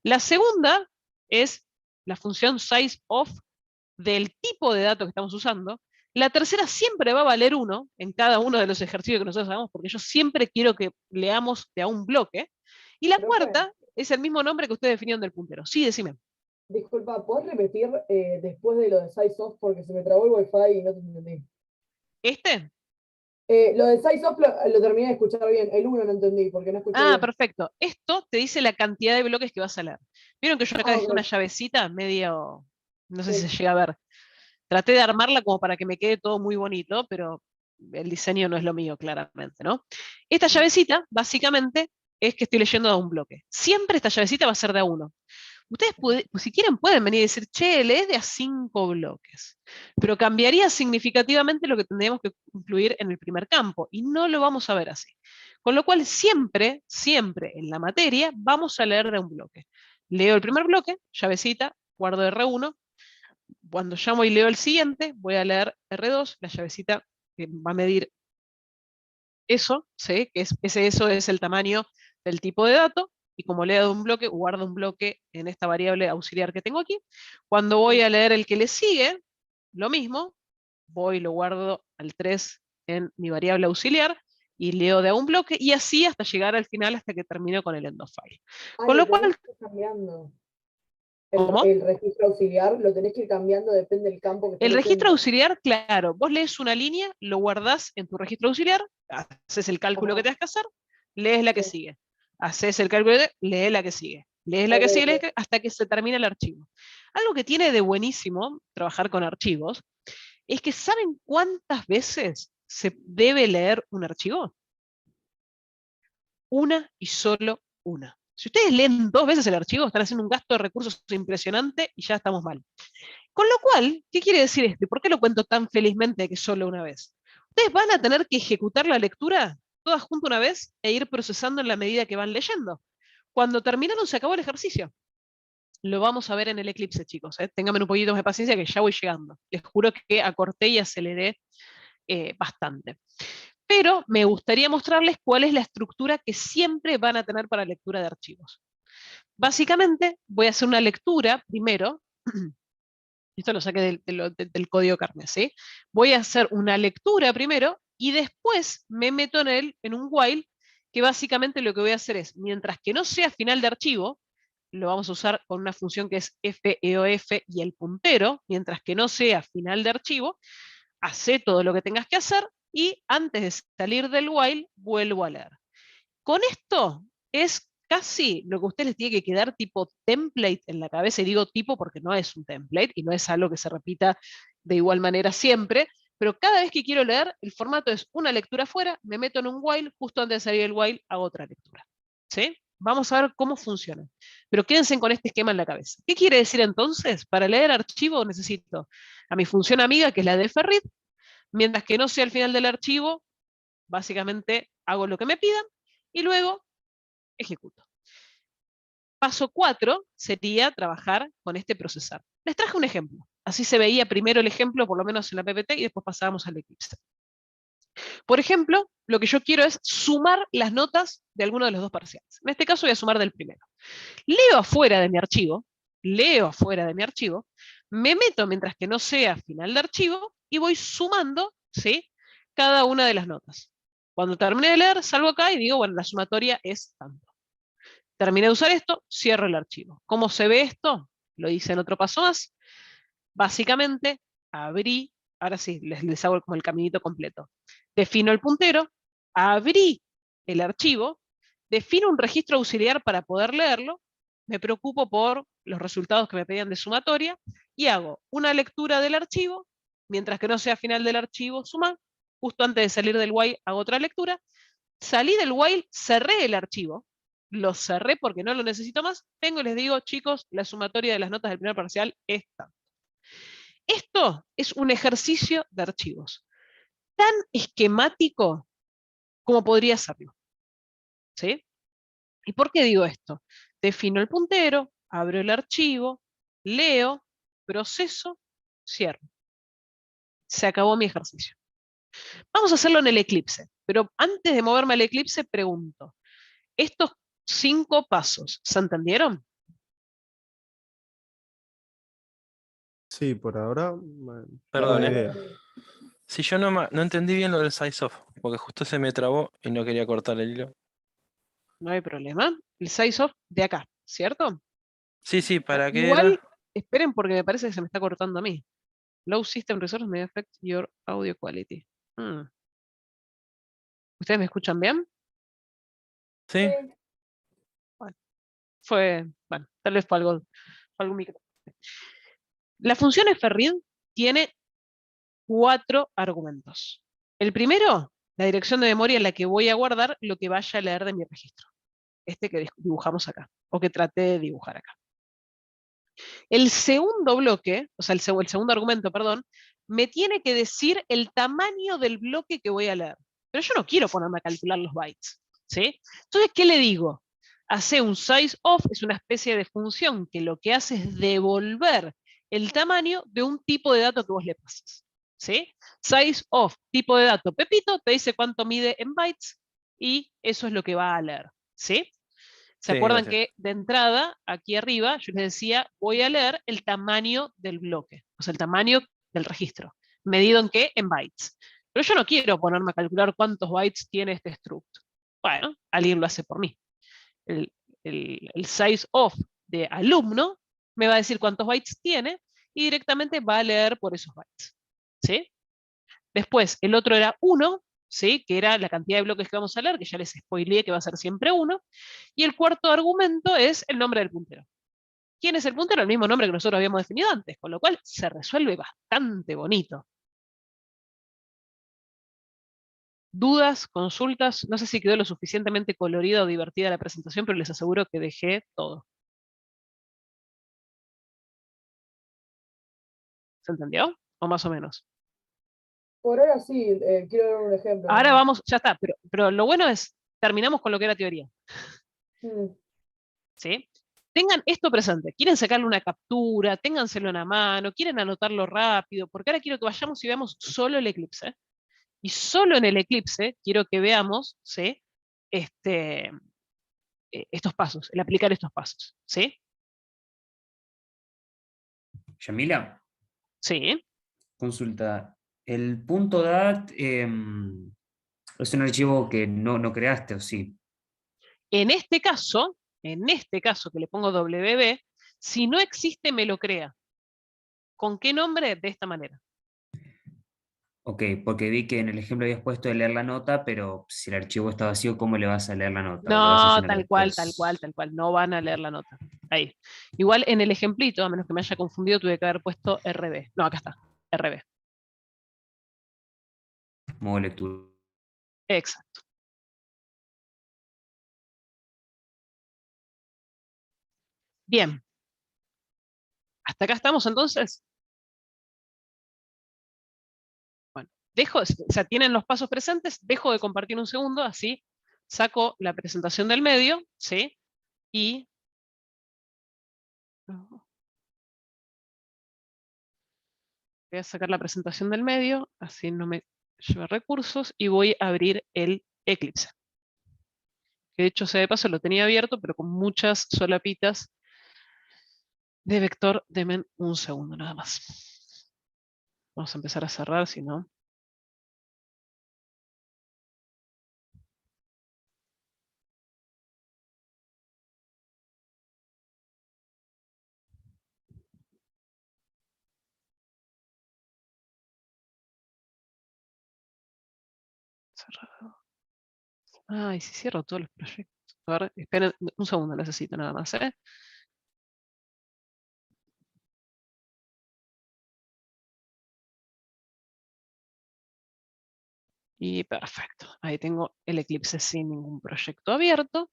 La segunda es la función sizeOf del tipo de dato que estamos usando. La tercera siempre va a valer 1 en cada uno de los ejercicios que nosotros hagamos, porque yo siempre quiero que leamos de a un bloque. Y la cuarta es el mismo nombre que ustedes definieron del puntero. Sí, decime. Disculpa, ¿podés repetir después de lo de sizeOf? Porque se me trabó el wifi y no te entendí. ¿Este? Lo de sizeOf lo terminé de escuchar bien. El 1 no entendí, porque no escuché bien. Perfecto. Esto te dice la cantidad de bloques que vas a leer. Vieron que yo acá dejé una llavecita medio, no sé si se llega a ver. Traté de armarla como para que me quede todo muy bonito, pero el diseño no es lo mío, claramente, ¿no? Esta llavecita, básicamente, es que estoy leyendo de un bloque. Siempre esta llavecita va a ser de a uno. Ustedes, si quieren, pueden venir y decir, che, lees de a 5 bloques. Pero cambiaría significativamente lo que tendríamos que incluir en el primer campo, y no lo vamos a ver así. Con lo cual, siempre en la materia, vamos a leer de un bloque. Leo el primer bloque, llavecita, guardo R1. Cuando llamo y leo el siguiente, voy a leer R2, la llavecita que va a medir eso, ¿sí?, que eso es el tamaño del tipo de dato, y como leo de un bloque, guardo un bloque en esta variable auxiliar que tengo aquí. Cuando voy a leer el que le sigue, lo mismo, voy y lo guardo al 3 en mi variable auxiliar, y leo de a un bloque, y así hasta llegar al final, hasta que termino con el end of file. Con lo lo cual, tenés que ir cambiando. ¿cómo? El registro auxiliar lo tenés que ir cambiando, depende del campo que estés El registro leyendo. auxiliar, claro, vos lees una línea, lo guardás en tu registro auxiliar, haces el cálculo que Ajá, tengas que hacer, lees la que sí. sigue. Haces el cálculo, lees la que sigue. Lees la Ok, que sigue, ok. hasta que se termine el archivo. Algo que tiene de buenísimo trabajar con archivos es que ¿saben cuántas veces se debe leer un archivo? Una y solo una. Si ustedes leen 2 veces el archivo, están haciendo un gasto de recursos impresionante y ya estamos mal. Con lo cual, ¿qué quiere decir esto? ¿Y por qué lo cuento tan felizmente que solo una vez? Ustedes van a tener que ejecutar la lectura todas juntas una vez e ir procesando en la medida que van leyendo. Cuando terminaron, se acabó el ejercicio. Lo vamos a ver en el Eclipse, chicos. Ténganme un poquito más de paciencia que ya voy llegando. Les juro que acorté y aceleré bastante. Pero me gustaría mostrarles cuál es la estructura que siempre van a tener para lectura de archivos. Básicamente, voy a hacer una lectura primero. Esto lo saqué del código Kernel, ¿sí? Voy a hacer una lectura primero y después me meto en un while, que básicamente lo que voy a hacer es, mientras que no sea final de archivo, lo vamos a usar con una función que es feof y el puntero, mientras que no sea final de archivo, hace todo lo que tengas que hacer y antes de salir del while, vuelvo a leer. Con esto es casi lo que a ustedes les tiene que quedar tipo template en la cabeza, y digo tipo porque no es un template y no es algo que se repita de igual manera siempre, pero cada vez que quiero leer, el formato es una lectura afuera, me meto en un while, justo antes de salir del while hago otra lectura. ¿Sí? Vamos a ver cómo funciona. Pero quédense con este esquema en la cabeza. ¿Qué quiere decir entonces? Para leer archivo necesito a mi función amiga, que es la de ferrit, mientras que no sea el final del archivo, básicamente hago lo que me pidan, y luego ejecuto. Paso 4 sería trabajar con este procesar. Les traje un ejemplo. Así se veía primero el ejemplo, por lo menos en la PPT, y después pasábamos al Eclipse. Por ejemplo, lo que yo quiero es sumar las notas de alguno de los dos parciales. En este caso voy a sumar del primero. Leo afuera de mi archivo, me meto mientras que no sea final de archivo y voy sumando, ¿sí?, cada una de las notas. Cuando termine de leer, salgo acá y digo, bueno, la sumatoria es tanto. Terminé de usar esto, cierro el archivo. ¿Cómo se ve esto? Lo hice en otro paso más. Básicamente, abrí, ahora sí, les hago como el caminito completo. Defino el puntero, abrí el archivo, defino un registro auxiliar para poder leerlo, me preocupo por los resultados que me pedían de sumatoria, y hago una lectura del archivo, mientras que no sea final del archivo, suma, justo antes de salir del while hago otra lectura, salí del while, cerré el archivo, lo cerré porque no lo necesito más, vengo y les digo, chicos, la sumatoria de las notas del primer parcial es tanto. Esto es un ejercicio de archivos, tan esquemático como podría serlo. ¿Sí? ¿Y por qué digo esto? Defino el puntero, abro el archivo, leo, proceso, cierro. Se acabó mi ejercicio. Vamos a hacerlo en el Eclipse, pero antes de moverme al Eclipse pregunto, ¿estos 5 pasos se entendieron? Sí, por ahora. Perdón, buena ¿eh? idea. Si yo no entendí bien lo del size off, porque justo se me trabó y no quería cortar el hilo. No hay problema. El size off de acá, ¿cierto? Sí, sí, ¿para qué Igual, era? esperen porque me parece que se me está cortando a mí. Low system resource may affect your audio quality. ¿Ustedes me escuchan bien? Sí. Bueno, tal vez fue algo micro. La función ferrit tiene 4 argumentos. El primero, la dirección de memoria en la que voy a guardar lo que vaya a leer de mi registro. Este que dibujamos acá, o que traté de dibujar acá. El segundo bloque, o sea, el segundo argumento, perdón, me tiene que decir el tamaño del bloque que voy a leer. Pero yo no quiero ponerme a calcular los bytes, ¿sí? Entonces, ¿qué le digo? Hace un size of, es una especie de función que lo que hace es devolver el tamaño de un tipo de dato que vos le pases, ¿sí? Size of, tipo de dato Pepito, te dice cuánto mide en bytes y eso es lo que va a leer, ¿sí? ¿Se Sí, acuerdan gracias. que de entrada, aquí arriba, yo les decía, voy a leer el tamaño del bloque, o sea, el tamaño del registro, medido en qué, en bytes. Pero yo no quiero ponerme a calcular cuántos bytes tiene este struct. Bueno, alguien lo hace por mí. El, el size of de alumno me va a decir cuántos bytes tiene y directamente va a leer por esos bytes. ¿Sí? Después, el otro era 1, ¿sí? Que era la cantidad de bloques que vamos a leer, que ya les spoileé que va a ser siempre 1. Y el cuarto argumento es el nombre del puntero. ¿Quién es el puntero? El mismo nombre que nosotros habíamos definido antes, con lo cual se resuelve bastante bonito. ¿Dudas, consultas? No sé si quedó lo suficientemente colorida o divertida la presentación, pero les aseguro que dejé todo. ¿Se entendió? ¿O más o menos? Por ahora sí, quiero dar un ejemplo. Ahora vamos, ya está, pero lo bueno es, terminamos con lo que era teoría. Mm, ¿Sí? Tengan esto presente, quieren sacarle una captura, ténganselo en la mano, quieren anotarlo rápido, porque ahora quiero que vayamos y veamos solo el eclipse. Y solo en el eclipse quiero que veamos, ¿sí? Estos pasos, el aplicar estos pasos. ¿Sí? Yamila, Sí. consulta. El punto .dat es un archivo que no creaste, ¿o sí? En este caso que le pongo WB, si no existe, me lo crea. ¿Con qué nombre? De esta manera. Ok, porque vi que en el ejemplo habías puesto de leer la nota, pero si el archivo está vacío, ¿cómo le vas a leer la nota? ¿O lo vas a No, llenar tal cual, tal después? cual, tal cual. No van a leer la nota. Ahí. Igual en el ejemplito, a menos que me haya confundido, tuve que haber puesto RB. No, acá está. RB. Modo lectura. Exacto. Bien. Hasta acá estamos entonces. Bueno, o sea, tienen los pasos presentes, dejo de compartir un segundo, así saco la presentación del medio, ¿sí? Y voy a sacar la presentación del medio, así no me lleva recursos, y voy a abrir el Eclipse. Que de hecho, sea de paso, lo tenía abierto, pero con muchas solapitas de vector. Denme un segundo nada más. Vamos a empezar a cerrar, si no. Cerrado. Ay, si cierro todos los proyectos. A ver, esperen un segundo, necesito nada más, ¿eh? Y perfecto. Ahí tengo el Eclipse sin ningún proyecto abierto.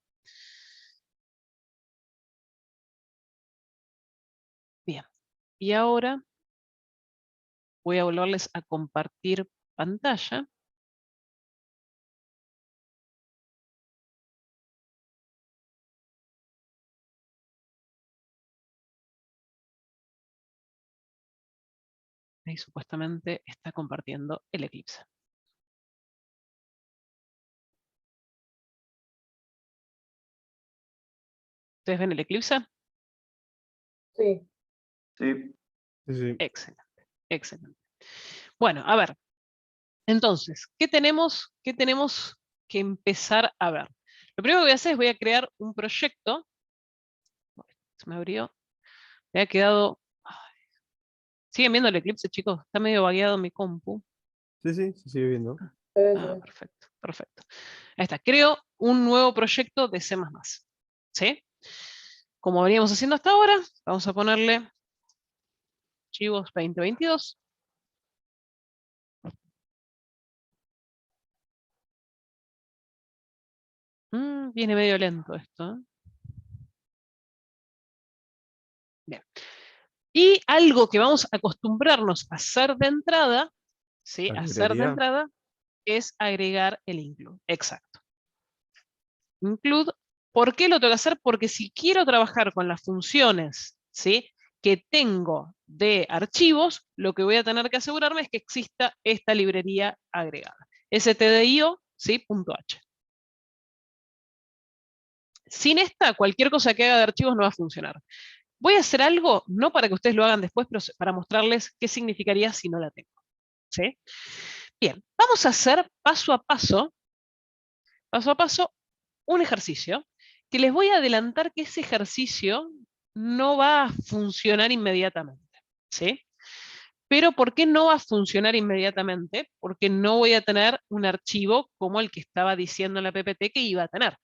Bien. Y ahora voy a volverles a compartir pantalla. Ahí supuestamente está compartiendo el Eclipse. ¿Ustedes ven el Eclipse? sí. Sí. Sí, sí. Excelente, excelente. Bueno, a ver. Entonces, ¿qué tenemos que empezar a ver? Lo primero que voy a hacer es voy a crear un proyecto. Se me abrió. Me ha quedado. ¿Siguen viendo el Eclipse, chicos? Está medio vagueado mi compu. Sí, sí, se sigue viendo. Perfecto, perfecto. Ahí está. Creo un nuevo proyecto de C++. ¿Sí? Como veníamos haciendo hasta ahora, vamos a ponerle archivos 2022. Viene medio lento esto, ¿eh? Bien. Y algo que vamos a acostumbrarnos a hacer de entrada, ¿sí? La Hacer de librería. entrada es agregar el include. Exacto. Include, ¿por qué lo tengo que hacer? Porque si quiero trabajar con las funciones, ¿sí? Que tengo de archivos, lo que voy a tener que asegurarme es que exista esta librería agregada. stdio, ¿sí? .h. Sin esta, cualquier cosa que haga de archivos no va a funcionar. Voy a hacer algo, no para que ustedes lo hagan después, pero para mostrarles qué significaría si no la tengo. ¿Sí? Bien, vamos a hacer paso a paso, un ejercicio, que les voy a adelantar que ese ejercicio no va a funcionar inmediatamente. ¿Sí? Pero ¿por qué no va a funcionar inmediatamente? Porque no voy a tener un archivo como el que estaba diciendo en la PPT que iba a tener.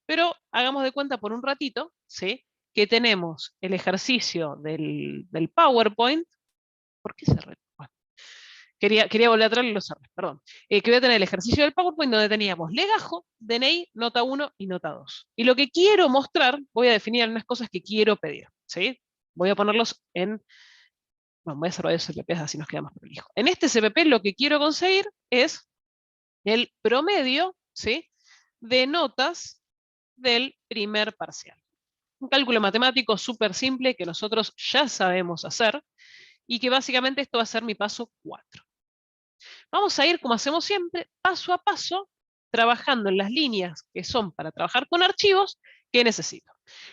Pero hagamos de cuenta por un ratito, ¿sí?, que tenemos el ejercicio del PowerPoint. ¿Por qué cerré? Bueno, quería volver a traerle y lo cerré, perdón. Que voy a tener el ejercicio del PowerPoint donde teníamos legajo, DNI, nota 1 y nota 2. Y lo que quiero mostrar, voy a definir algunas cosas que quiero pedir, ¿sí? Voy a ponerlos en... Bueno, voy a hacer varios CPPs así nos queda más prolijo. En este CPP lo que quiero conseguir es el promedio, ¿sí?, de notas del primer parcial. Un cálculo matemático súper simple que nosotros ya sabemos hacer y que básicamente esto va a ser mi paso 4. Vamos a ir, como hacemos siempre, paso a paso, trabajando en las líneas que son para trabajar con archivos que necesito.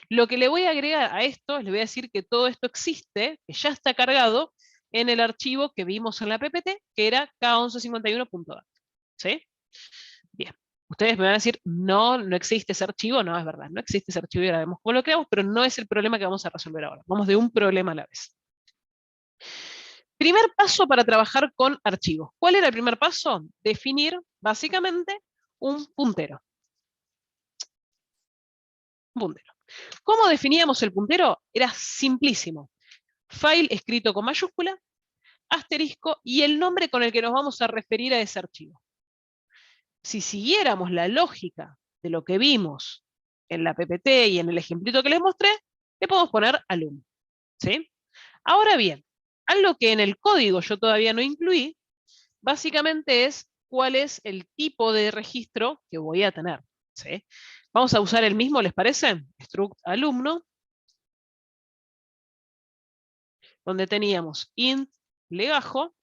Lo que le voy a agregar a esto, les voy a decir que todo esto existe, que ya está cargado en el archivo que vimos en la PPT, que era K1151.dat. ¿Sí? Bien. Ustedes me van a decir, no, no existe ese archivo. No, es verdad, no existe ese archivo y ahora vemos cómo lo creamos, pero no es el problema que vamos a resolver ahora. Vamos de un problema a la vez. Primer paso para trabajar con archivos. ¿Cuál era el primer paso? Definir, básicamente, un puntero. Un puntero. ¿Cómo definíamos el puntero? Era simplísimo. File escrito con mayúscula, asterisco y el nombre con el que nos vamos a referir a ese archivo. Si siguiéramos la lógica de lo que vimos en la PPT y en el ejemplito que les mostré, le podemos poner alum. ¿Sí? Ahora bien, algo que en el código yo todavía no incluí, básicamente es cuál es el tipo de registro que voy a tener. ¿Sí? Vamos a usar el mismo, ¿les parece? Struct alumno, donde teníamos int legajo,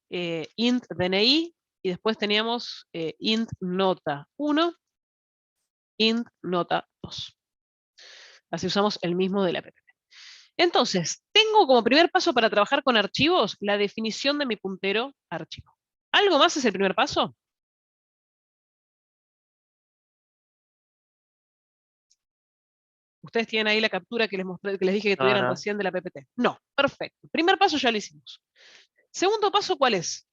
int DNI, y después teníamos int nota 1, int nota 2. Así usamos el mismo de la PPT. Entonces, tengo como primer paso para trabajar con archivos la definición de mi puntero archivo. ¿Algo más es el primer paso? Ustedes tienen ahí la captura que les mostré, que les dije que tuvieran recién de la PPT. No, perfecto. Primer paso ya lo hicimos. Segundo paso, ¿cuál es?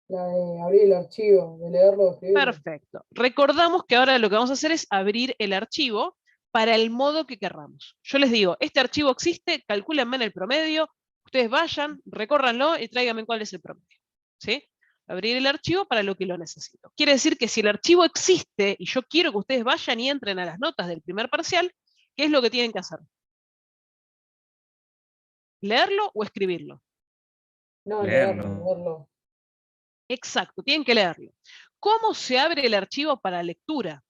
La de abrir el archivo, de leerlo, escribirlo. Perfecto. Recordamos que ahora lo que vamos a hacer es abrir el archivo para el modo que querramos. Yo les digo, este archivo existe, calcúlenme en el promedio, ustedes vayan, recórranlo y tráiganme cuál es el promedio. ¿Sí? Abrir el archivo para lo que lo necesito. Quiere decir que si el archivo existe y yo quiero que ustedes vayan y entren a las notas del primer parcial, ¿qué es lo que tienen que hacer? ¿Leerlo o escribirlo? No, Leerlo. leerlo. Exacto, tienen que leerlo. ¿Cómo se abre el archivo para lectura?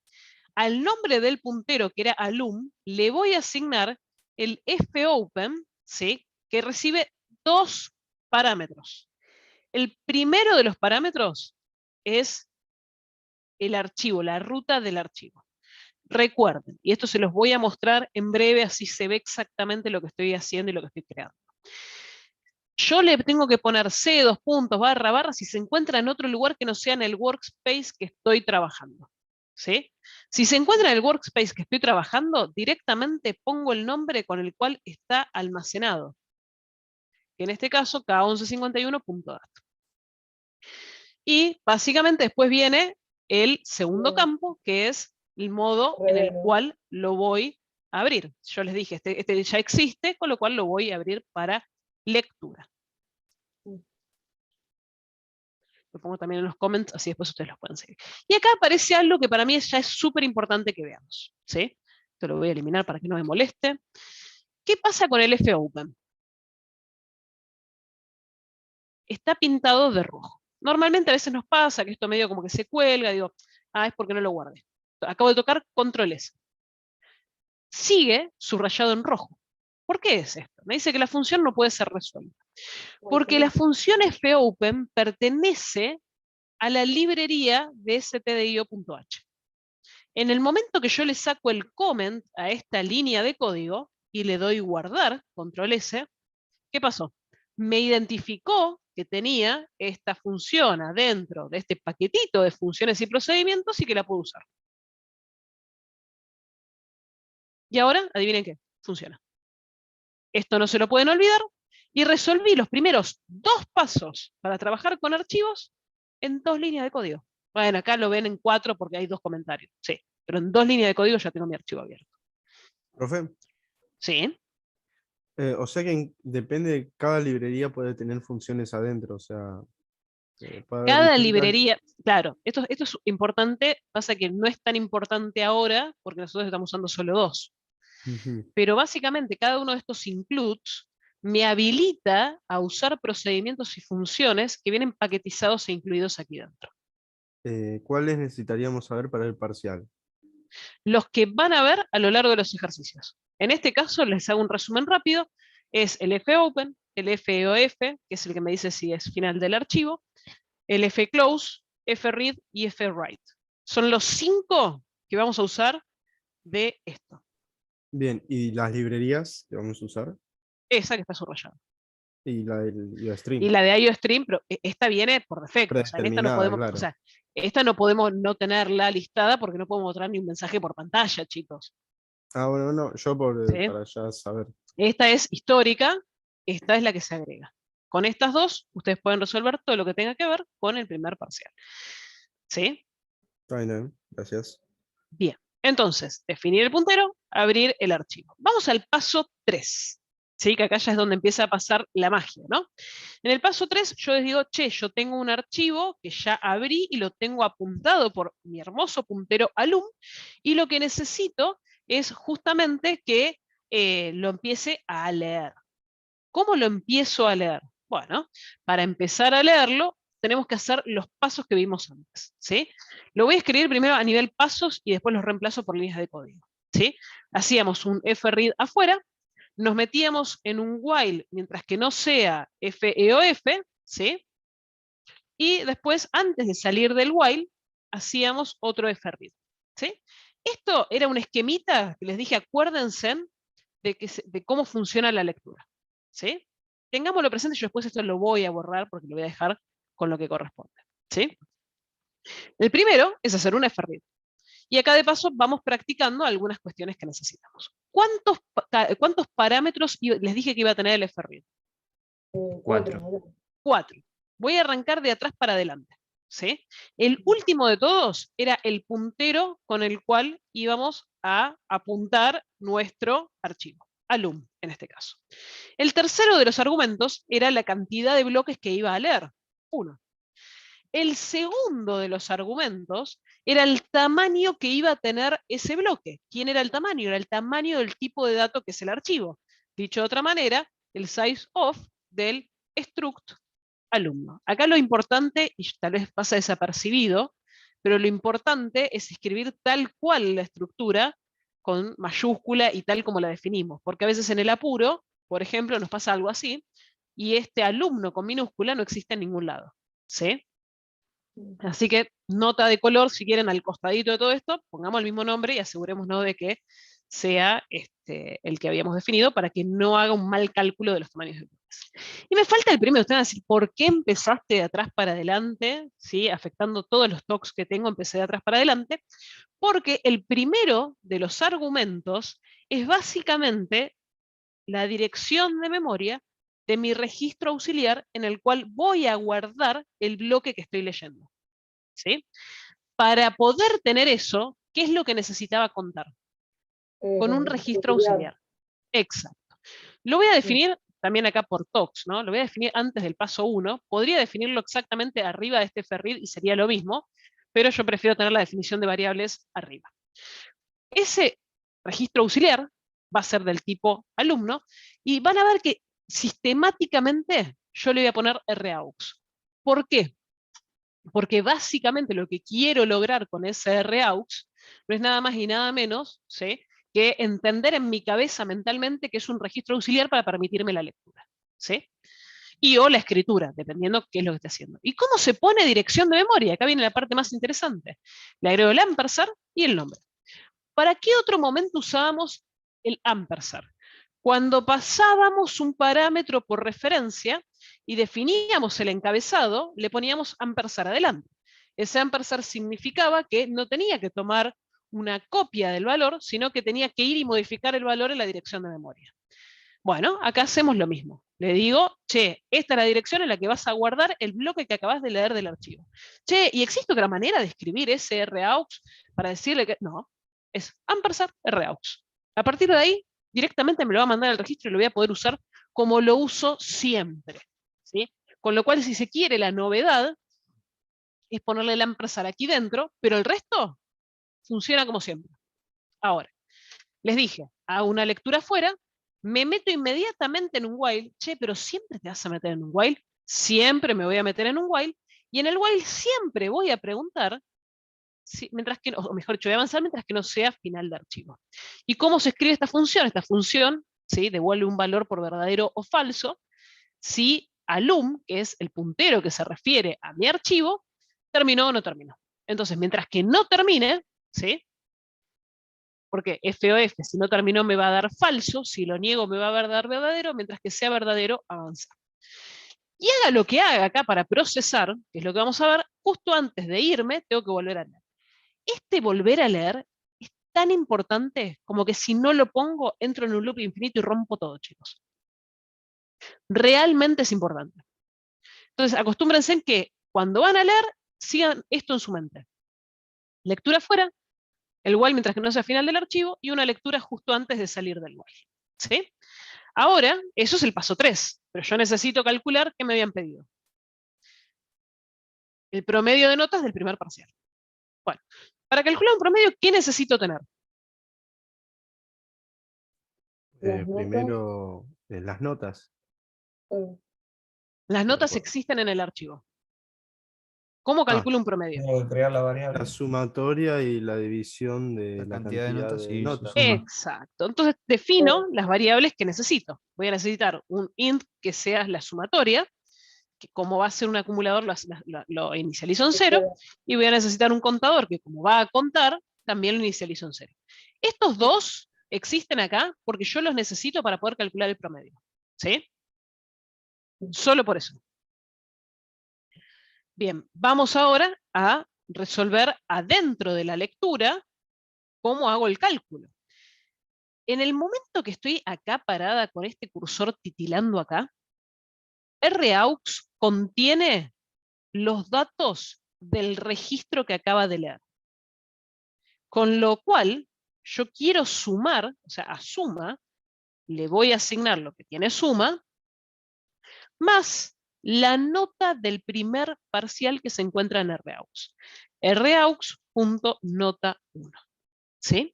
Al nombre del puntero, que era alum, le voy a asignar el fopen, ¿sí?, que recibe dos parámetros. El primero de los parámetros es el archivo, la ruta del archivo. Recuerden, y esto se los voy a mostrar en breve, así se ve exactamente lo que estoy haciendo y lo que estoy creando. Yo le tengo que poner C, dos puntos, barra, barra, si se encuentra en otro lugar que no sea en el workspace que estoy trabajando. ¿Sí? Si se encuentra en el workspace que estoy trabajando, directamente pongo el nombre con el cual está almacenado. Que en este caso, K1151.dat. Y básicamente después viene el segundo campo, que es el modo en el cual lo voy a abrir. Yo les dije, este ya existe, con lo cual lo voy a abrir para lectura. Lo pongo también en los comments, así después ustedes los pueden seguir. Y acá aparece algo que para mí ya es súper importante que veamos. ¿Sí? Esto lo voy a eliminar para que no me moleste. ¿Qué pasa con el fopen? Está pintado de rojo. Normalmente a veces nos pasa que esto medio como que se cuelga, digo, es porque no lo guardé. Acabo de tocar control S. Sigue subrayado en rojo. ¿Por qué es esto? Me dice que la función no puede ser resuelta. Porque la función fopen pertenece a la librería de stdio.h. En el momento que yo le saco el comment a esta línea de código y le doy guardar, control S, ¿qué pasó? Me identificó que tenía esta función adentro de este paquetito de funciones y procedimientos y que la puedo usar. Y ahora, adivinen qué, funciona. Esto no se lo pueden olvidar, y resolví los primeros 2 pasos para trabajar con archivos en 2 líneas de código. Bueno, acá lo ven en 4 porque hay 2 comentarios, sí, pero en 2 líneas de código ya tengo mi archivo abierto. Profe, Sí, o sea que depende de cada librería puede tener funciones adentro, o sea, puede haber cada distintas. librería, claro, esto es importante, pasa que no es tan importante ahora porque nosotros estamos usando solo 2. Ujú. Pero básicamente cada uno de estos includes me habilita a usar procedimientos y funciones que vienen paquetizados e incluidos aquí dentro. ¿Cuáles necesitaríamos saber para el parcial? Los que van a ver a lo largo de los ejercicios. En este caso les hago un resumen rápido. Es el fopen, el fof, que es el que me dice si es final del archivo, el fclose, fread y fwrite. Son los 5 que vamos a usar de esto. Bien, ¿y las librerías que vamos a usar? Esa que está subrayada. Y la del Y IOStream. la de IOStream, pero esta viene por defecto. O sea, en esta no Predeterminada, podemos, claro. o sea, esta no podemos no tenerla listada porque no podemos mostrar ni un mensaje por pantalla, chicos. Ah, bueno, no, yo ¿Sí? para ya saber. Esta es histórica, esta es la que se agrega. Con estas 2, ustedes pueden resolver todo lo que tenga que ver con el primer parcial. ¿Sí? Está bien, gracias. Bien. Entonces, definir el puntero, abrir el archivo. Vamos al paso 3. ¿Sí? Que acá ya es donde empieza a pasar la magia, ¿no? En el paso 3 yo les digo, che, yo tengo un archivo que ya abrí y lo tengo apuntado por mi hermoso puntero alum, y lo que necesito es justamente que lo empiece a leer. ¿Cómo lo empiezo a leer? Bueno, para empezar a leerlo, tenemos que hacer los pasos que vimos antes, ¿sí? Lo voy a escribir primero a nivel pasos y después los reemplazo por líneas de código, ¿sí? Hacíamos un fread afuera, nos metíamos en un while mientras que no sea feof, ¿sí? Y después, antes de salir del while, hacíamos otro fread, ¿sí? Esto era un esquemita que les dije, acuérdense de cómo funciona la lectura, ¿sí? Tengámoslo presente, yo después esto lo voy a borrar porque lo voy a dejar con lo que corresponde, ¿sí? El primero es hacer un fread. Y acá de paso vamos practicando algunas cuestiones que necesitamos. ¿Cuántos parámetros les dije que iba a tener el fread? 4. 4. Voy a arrancar de atrás para adelante, ¿sí? El último de todos era el puntero con el cual íbamos a apuntar nuestro archivo, alum en este caso. El tercero de los argumentos era la cantidad de bloques que iba a leer, 1. El segundo de los argumentos era el tamaño que iba a tener ese bloque. ¿Quién era el tamaño? Era el tamaño del tipo de dato que es el archivo. Dicho de otra manera, el size of del struct alumno. Acá lo importante, y tal vez pasa desapercibido, pero lo importante es escribir tal cual la estructura con mayúscula y tal como la definimos, porque a veces en el apuro, por ejemplo, nos pasa algo así, y este alumno con minúscula no existe en ningún lado, ¿sí? Así que nota de color, si quieren, al costadito de todo esto, pongamos el mismo nombre y asegurémonos de que sea el que habíamos definido para que no haga un mal cálculo de los tamaños de bloques. Y me falta el primero, ustedes van a decir, ¿por qué empezaste de atrás para adelante? ¿Sí? Afectando todos los talks que tengo, empecé de atrás para adelante, porque el primero de los argumentos es básicamente la dirección de memoria de mi registro auxiliar en el cual voy a guardar el bloque que estoy leyendo, ¿sí? Para poder tener eso, ¿qué es lo que necesitaba contar? Con un registro auxiliar. Exacto. Lo voy a definir también acá por TOCS, ¿no? Lo voy a definir antes del paso 1. Podría definirlo exactamente arriba de este ferrid y sería lo mismo, pero yo prefiero tener la definición de variables arriba. Ese registro auxiliar va a ser del tipo alumno y van a ver que sistemáticamente yo le voy a poner raux. ¿Por qué? Porque básicamente lo que quiero lograr con ese raux no es nada más y nada menos, ¿sí?, que entender en mi cabeza mentalmente que es un registro auxiliar para permitirme la lectura, ¿sí? Y o la escritura, dependiendo qué es lo que esté haciendo. ¿Y cómo se pone dirección de memoria? Acá viene la parte más interesante. Le agrego el ampersand y el nombre. ¿Para qué otro momento usábamos el ampersand? Cuando pasábamos un parámetro por referencia y definíamos el encabezado, le poníamos ampersand adelante. Ese ampersand significaba que no tenía que tomar una copia del valor, sino que tenía que ir y modificar el valor en la dirección de memoria. Bueno, acá hacemos lo mismo. Le digo, che, esta es la dirección en la que vas a guardar el bloque que acabas de leer del archivo. Che, ¿y existe otra manera de escribir ese raux para decirle que...? No, es ampersand raux. A partir de ahí, directamente me lo va a mandar al registro y lo voy a poder usar como lo uso siempre. ¿Sí? Con lo cual, si se quiere, la novedad es ponerle el ampersand aquí dentro, pero el resto funciona como siempre. Ahora, les dije, hago una lectura afuera, me meto inmediatamente en un while. Che, pero siempre te vas a meter en un while. Siempre me voy a meter en un while. Y en el while siempre voy a preguntar, mientras que, o mejor dicho, voy a avanzar mientras que no sea final de archivo. ¿Y cómo se escribe esta función? Esta función, ¿sí?, devuelve un valor por verdadero o falso si alum, que es el puntero que se refiere a mi archivo, terminó o no terminó. Entonces, mientras que no termine, ¿sí?, porque FOF, si no terminó me va a dar falso, si lo niego me va a dar verdadero, mientras que sea verdadero, avanza. Y haga lo que haga acá para procesar, que es lo que vamos a ver, justo antes de irme, tengo que volver a leer. Este volver a leer es tan importante como que si no lo pongo, entro en un loop infinito y rompo todo, chicos. Realmente es importante. Entonces, acostúmbrense en que cuando van a leer, sigan esto en su mente. Lectura fuera, el while mientras que no sea final del archivo, y una lectura justo antes de salir del while. ¿Sí? Ahora, eso es el paso 3, pero yo necesito calcular qué me habían pedido. El promedio de notas del primer parcial. Bueno, para calcular un promedio, ¿qué necesito tener? Las notas. Primero, las notas. Las notas acuerdo. existen en el archivo. ¿Cómo calculo un promedio? Tengo que crear la variable. La sumatoria y la división de la cantidad de notas. y su suma. Exacto. Entonces defino las variables que necesito. Voy a necesitar un int que sea la sumatoria, que como va a ser un acumulador lo inicializo en 0, y voy a necesitar un contador que como va a contar, también lo inicializo en 0. Estos dos existen acá porque yo los necesito para poder calcular el promedio. ¿Sí? Solo por eso. Bien, vamos ahora a resolver adentro de la lectura cómo hago el cálculo. En el momento que estoy acá parada con este cursor titilando acá, RAUX contiene los datos del registro que acaba de leer. Con lo cual, yo quiero sumar, o sea, a suma, le voy a asignar lo que tiene suma, más la nota del primer parcial que se encuentra en RAUX. RAUX.nota1. ¿Sí?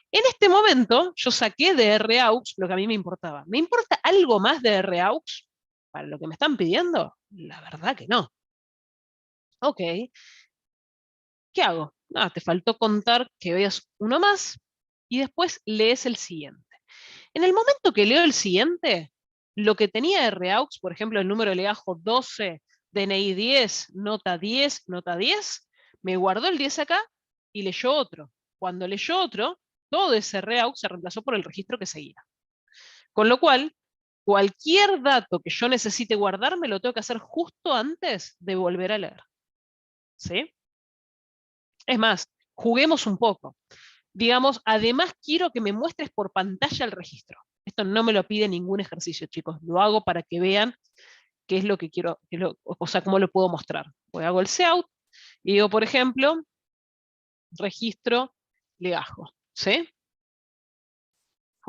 En este momento, yo saqué de RAUX lo que a mí me importaba. ¿Me importa algo más de RAUX para lo que me están pidiendo? La verdad que no. Ok. ¿Qué hago? Te faltó contar que veas uno más y después lees el siguiente. En el momento que leo el siguiente, lo que tenía RAUX, por ejemplo, el número de legajo 12, DNI 10, nota 10, nota 10, me guardó el 10 acá y leyó otro. Cuando leyó otro, todo ese RAUX se reemplazó por el registro que seguía. Con lo cual, cualquier dato que yo necesite guardar, me lo tengo que hacer justo antes de volver a leer. ¿Sí? Es más, juguemos un poco. Digamos, además quiero que me muestres por pantalla el registro. Esto no me lo pide ningún ejercicio, chicos. Lo hago para que vean qué es lo que quiero, o sea, cómo lo puedo mostrar. Pues hago el cout y digo, por ejemplo, registro legajo. ¿Sí?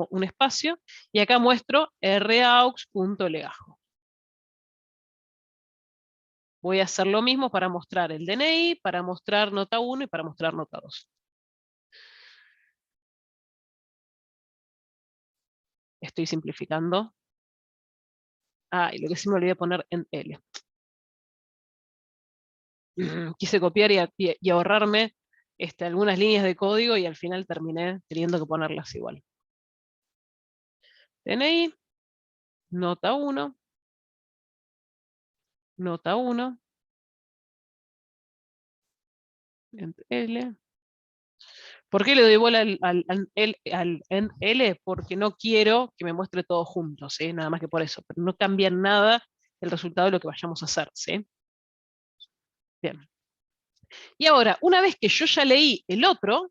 Un espacio, y acá muestro raux.legajo. Voy a hacer lo mismo para mostrar el DNI, para mostrar nota 1 y para mostrar nota 2. Estoy simplificando. Y lo que sí me olvidé poner en L. Quise copiar y ahorrarme algunas líneas de código y al final terminé teniendo que ponerlas igual. DNI, nota 1, nota 1, L, ¿Por qué le doy bola en L? Porque no quiero que me muestre todo junto, ¿sí? Nada más que por eso. Pero no cambia en nada el resultado de lo que vayamos a hacer, ¿sí? Bien. Y ahora, una vez que yo ya leí el otro,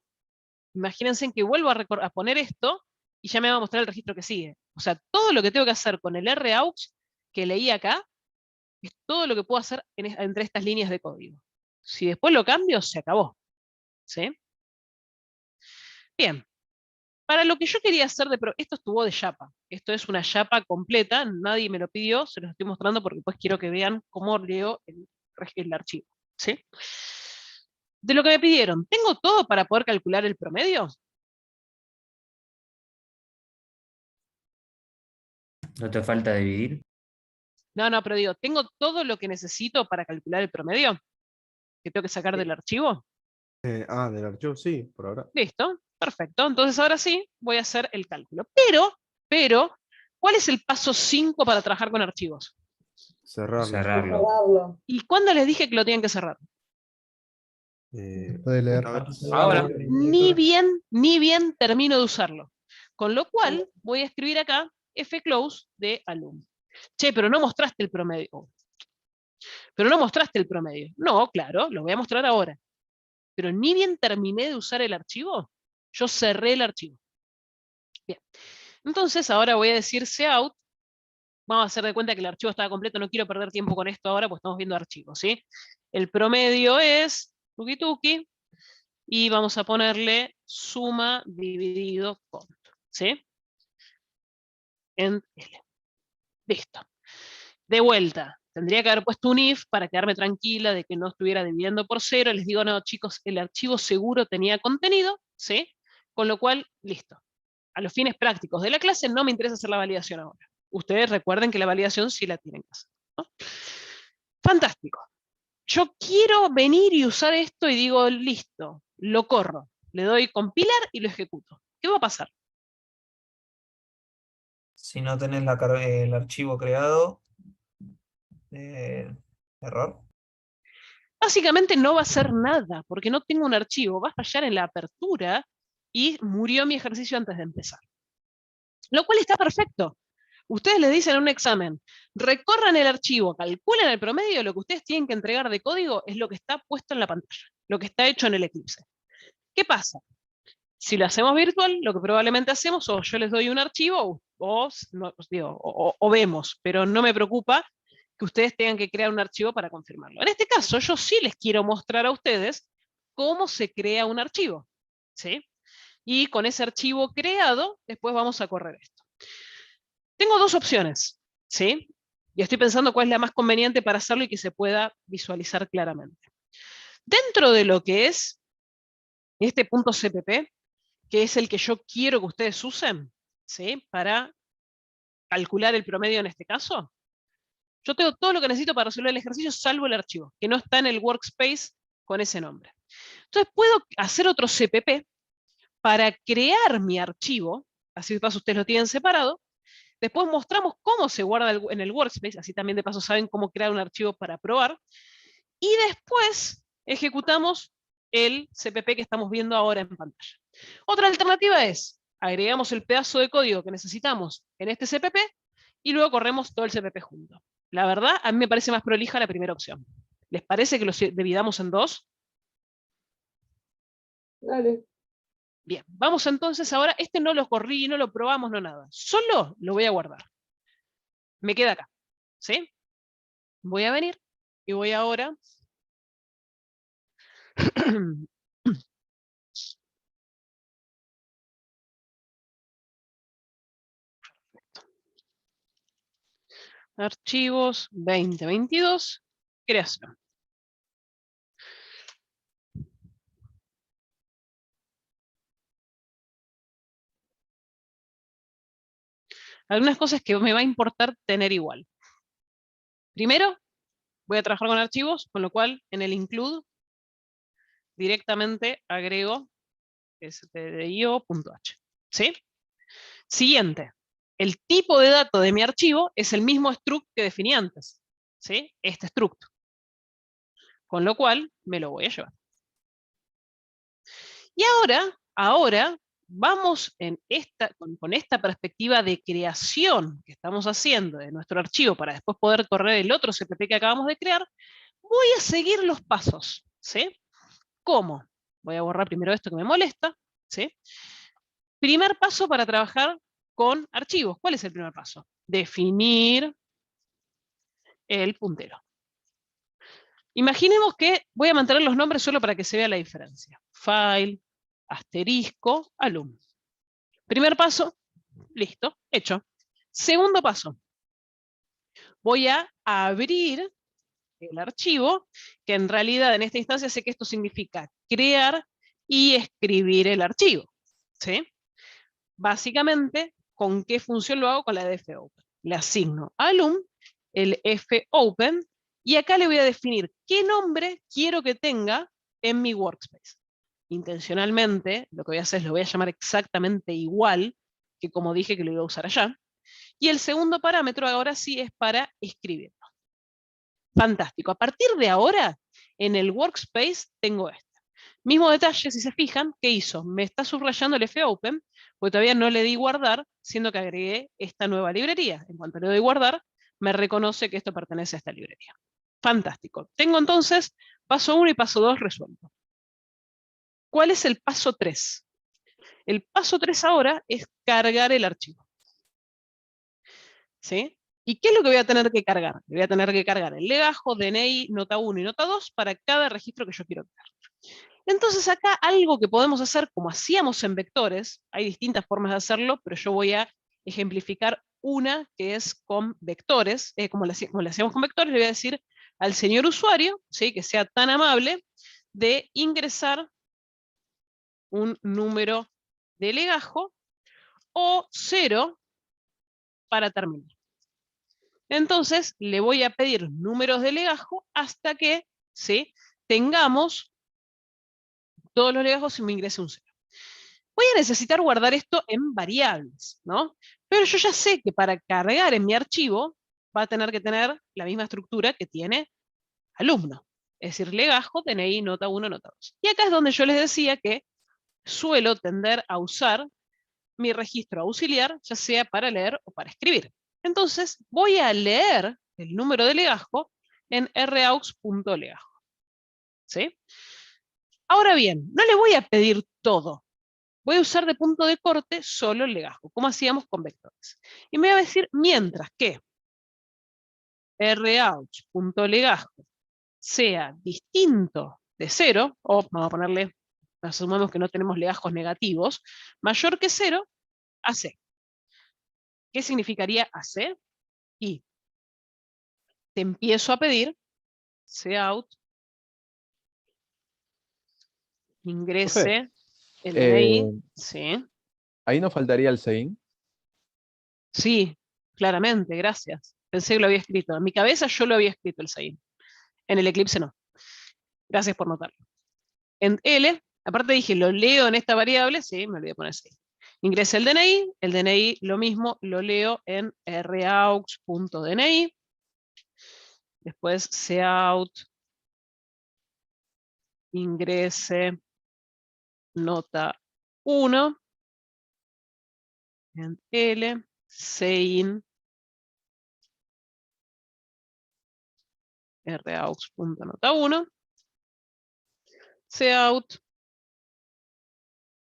imagínense que vuelvo a poner esto y ya me va a mostrar el registro que sigue. O sea, todo lo que tengo que hacer con el RAUX que leí acá es todo lo que puedo hacer entre estas líneas de código. Si después lo cambio, se acabó. ¿Sí? Bien. Para lo que yo quería hacer esto estuvo de chapa. Esto es una chapa completa, nadie me lo pidió, se los estoy mostrando porque después quiero que vean cómo leo el archivo. ¿Sí? De lo que me pidieron, ¿tengo todo para poder calcular el promedio? ¿No te falta dividir? No, pero digo, ¿tengo todo lo que necesito para calcular el promedio? ¿Que tengo que sacar del archivo? Del archivo, sí, por ahora. Listo, perfecto. Entonces ahora sí voy a hacer el cálculo. Pero, ¿cuál es el paso 5 para trabajar con archivos? Cerrarlo. Cerrarlo. Cerrarlo. ¿Y cuándo les dije que lo tienen que cerrar? Puede leer. A ver, Ahora. Ni bien termino de usarlo. Con lo cual voy a escribir acá fclose de alum. Che, pero no mostraste el promedio. Pero no mostraste el promedio. No, claro, lo voy a mostrar ahora. Pero ni bien terminé de usar el archivo, yo cerré el archivo. Bien. Entonces ahora voy a decir cout. Vamos a hacer de cuenta que el archivo estaba completo. No quiero perder tiempo con esto ahora, pues estamos viendo archivos, ¿sí? El promedio es tuki tuki. Y vamos a ponerle suma dividido cont. ¿Sí? En L. Listo. De vuelta. Tendría que haber puesto un if para quedarme tranquila de que no estuviera dividiendo por 0. Les digo, no, chicos, el archivo seguro tenía contenido, ¿sí? Con lo cual, listo. A los fines prácticos de la clase no me interesa hacer la validación ahora. Ustedes recuerden que la validación sí la tienen que hacer, ¿no? Fantástico. Yo quiero venir y usar esto y digo, listo, lo corro. Le doy compilar y lo ejecuto. ¿Qué va a pasar? Si no tenés el archivo creado, error. Básicamente no va a hacer nada, porque no tengo un archivo. Va a fallar en la apertura y murió mi ejercicio antes de empezar. Lo cual está perfecto. Ustedes les dicen en un examen, recorran el archivo, calculen el promedio, lo que ustedes tienen que entregar de código es lo que está puesto en la pantalla, lo que está hecho en el Eclipse. ¿Qué pasa? Si lo hacemos virtual, lo que probablemente hacemos, o yo les doy un archivo, o vemos, pero no me preocupa que ustedes tengan que crear un archivo para confirmarlo. En este caso, yo sí les quiero mostrar a ustedes cómo se crea un archivo, ¿sí? Y con ese archivo creado, después vamos a correr esto. Tengo dos opciones, ¿sí? Y estoy pensando cuál es la más conveniente para hacerlo y que se pueda visualizar claramente. Dentro de lo que es este punto CPP, que es el que yo quiero que ustedes usen, ¿sí? Para calcular el promedio en este caso, yo tengo todo lo que necesito para resolver el ejercicio, salvo el archivo, que no está en el workspace con ese nombre. Entonces puedo hacer otro CPP para crear mi archivo, así de paso ustedes lo tienen separado. Después mostramos cómo se guarda en el workspace, así también de paso saben cómo crear un archivo para probar. Y después ejecutamos el CPP que estamos viendo ahora en pantalla. Otra alternativa es, agregamos el pedazo de código que necesitamos en este CPP y luego corremos todo el CPP junto. La verdad, a mí me parece más prolija la primera opción. ¿Les parece que lo dividamos en dos? Dale. Bien, vamos entonces ahora, este no lo corrí, no lo probamos, no nada. Solo lo voy a guardar. Me queda acá, ¿sí? Voy a venir y voy ahora Archivos 2022, creación. Algunas cosas que me va a importar tener igual. Primero, voy a trabajar con archivos, con lo cual en el include directamente agrego stdio.h. ¿Sí? Siguiente. El tipo de dato de mi archivo es el mismo struct que definí antes. ¿Sí? Este struct. Con lo cual me lo voy a llevar. Y ahora ahora vamos con esta perspectiva de creación que estamos haciendo de nuestro archivo para después poder correr el otro CPP que acabamos de crear, voy a seguir los pasos, ¿sí? ¿Cómo? Voy a borrar primero esto que me molesta, ¿sí? Primer paso para trabajar con archivos. ¿Cuál es el primer paso? Definir el puntero. Imaginemos que voy a mantener los nombres solo para que se vea la diferencia. File, asterisco, alum. Primer paso, listo, hecho. Segundo paso, voy a abrir el archivo, que en realidad en esta instancia sé que esto significa crear y escribir el archivo, ¿sí? Básicamente, ¿con qué función lo hago? Con la de fopen. Le asigno alum el fopen y acá le voy a definir qué nombre quiero que tenga en mi workspace. Intencionalmente, lo que voy a hacer es lo voy a llamar exactamente igual que como dije que lo iba a usar allá. Y el segundo parámetro ahora sí es para escribirlo. Fantástico. A partir de ahora, en el workspace tengo esto. Mismo detalle, si se fijan, ¿qué hizo? Me está subrayando el fopen, porque todavía no le di guardar, siendo que agregué esta nueva librería. En cuanto le doy guardar, me reconoce que esto pertenece a esta librería. Fantástico. Tengo entonces paso 1 y paso 2 resuelto. ¿Cuál es el paso 3? El paso 3 ahora es cargar el archivo. ¿Sí? ¿Y qué es lo que voy a tener que cargar? Voy a tener que cargar el legajo, DNI, nota 1 y nota 2 para cada registro que yo quiero tener. Entonces acá algo que podemos hacer como hacíamos en vectores, hay distintas formas de hacerlo, pero yo voy a ejemplificar una que es con vectores, como le hacíamos con vectores, le voy a decir al señor usuario, ¿sí? Que sea tan amable de ingresar un número de legajo o 0 para terminar. Entonces le voy a pedir números de legajo hasta que, ¿sí? Tengamos todos los legajos y me ingrese un 0. Voy a necesitar guardar esto en variables, ¿no? Pero yo ya sé que para cargar en mi archivo va a tener que tener la misma estructura que tiene alumno. Es decir, legajo, DNI, nota 1, nota 2. Y acá es donde yo les decía que suelo tender a usar mi registro auxiliar, ya sea para leer o para escribir. Entonces voy a leer el número de legajo en raux.legajo. ¿Sí? Ahora bien, no le voy a pedir todo. Voy a usar de punto de corte solo el legajo, como hacíamos con vectores. Y me va a decir, mientras que raux.legajo sea distinto de 0, o vamos a ponerle, asumamos que no tenemos legajos negativos, mayor que 0, AC. ¿Qué significaría AC? Y te empiezo a pedir cout ingrese el DNI. Sí. Ahí nos faltaría el sein. Sí, claramente, gracias. Pensé que lo había escrito. En mi cabeza yo lo había escrito el sein. En el Eclipse no. Gracias por notarlo. En L, aparte dije, lo leo en esta variable, sí, me olvidé poner sein. Ingresa el DNI lo mismo lo leo en raux.dni. Después cout ingrese nota 1 en L, sein raux.nota 1, cout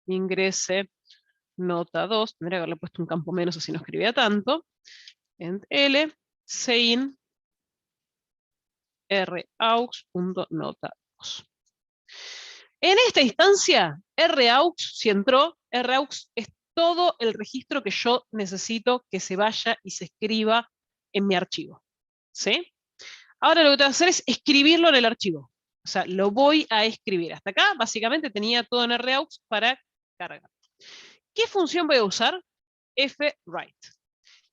ingrese nota 2, tendría que haberle puesto un campo menos así no escribía tanto, en L, sein raux.nota 2. En esta instancia, raux, si entró, raux es todo el registro que yo necesito que se vaya y se escriba en mi archivo. ¿Sí? Ahora lo que tengo que hacer es escribirlo en el archivo. O sea, lo voy a escribir. Hasta acá, básicamente, tenía todo en raux para cargar. ¿Qué función voy a usar? fwrite.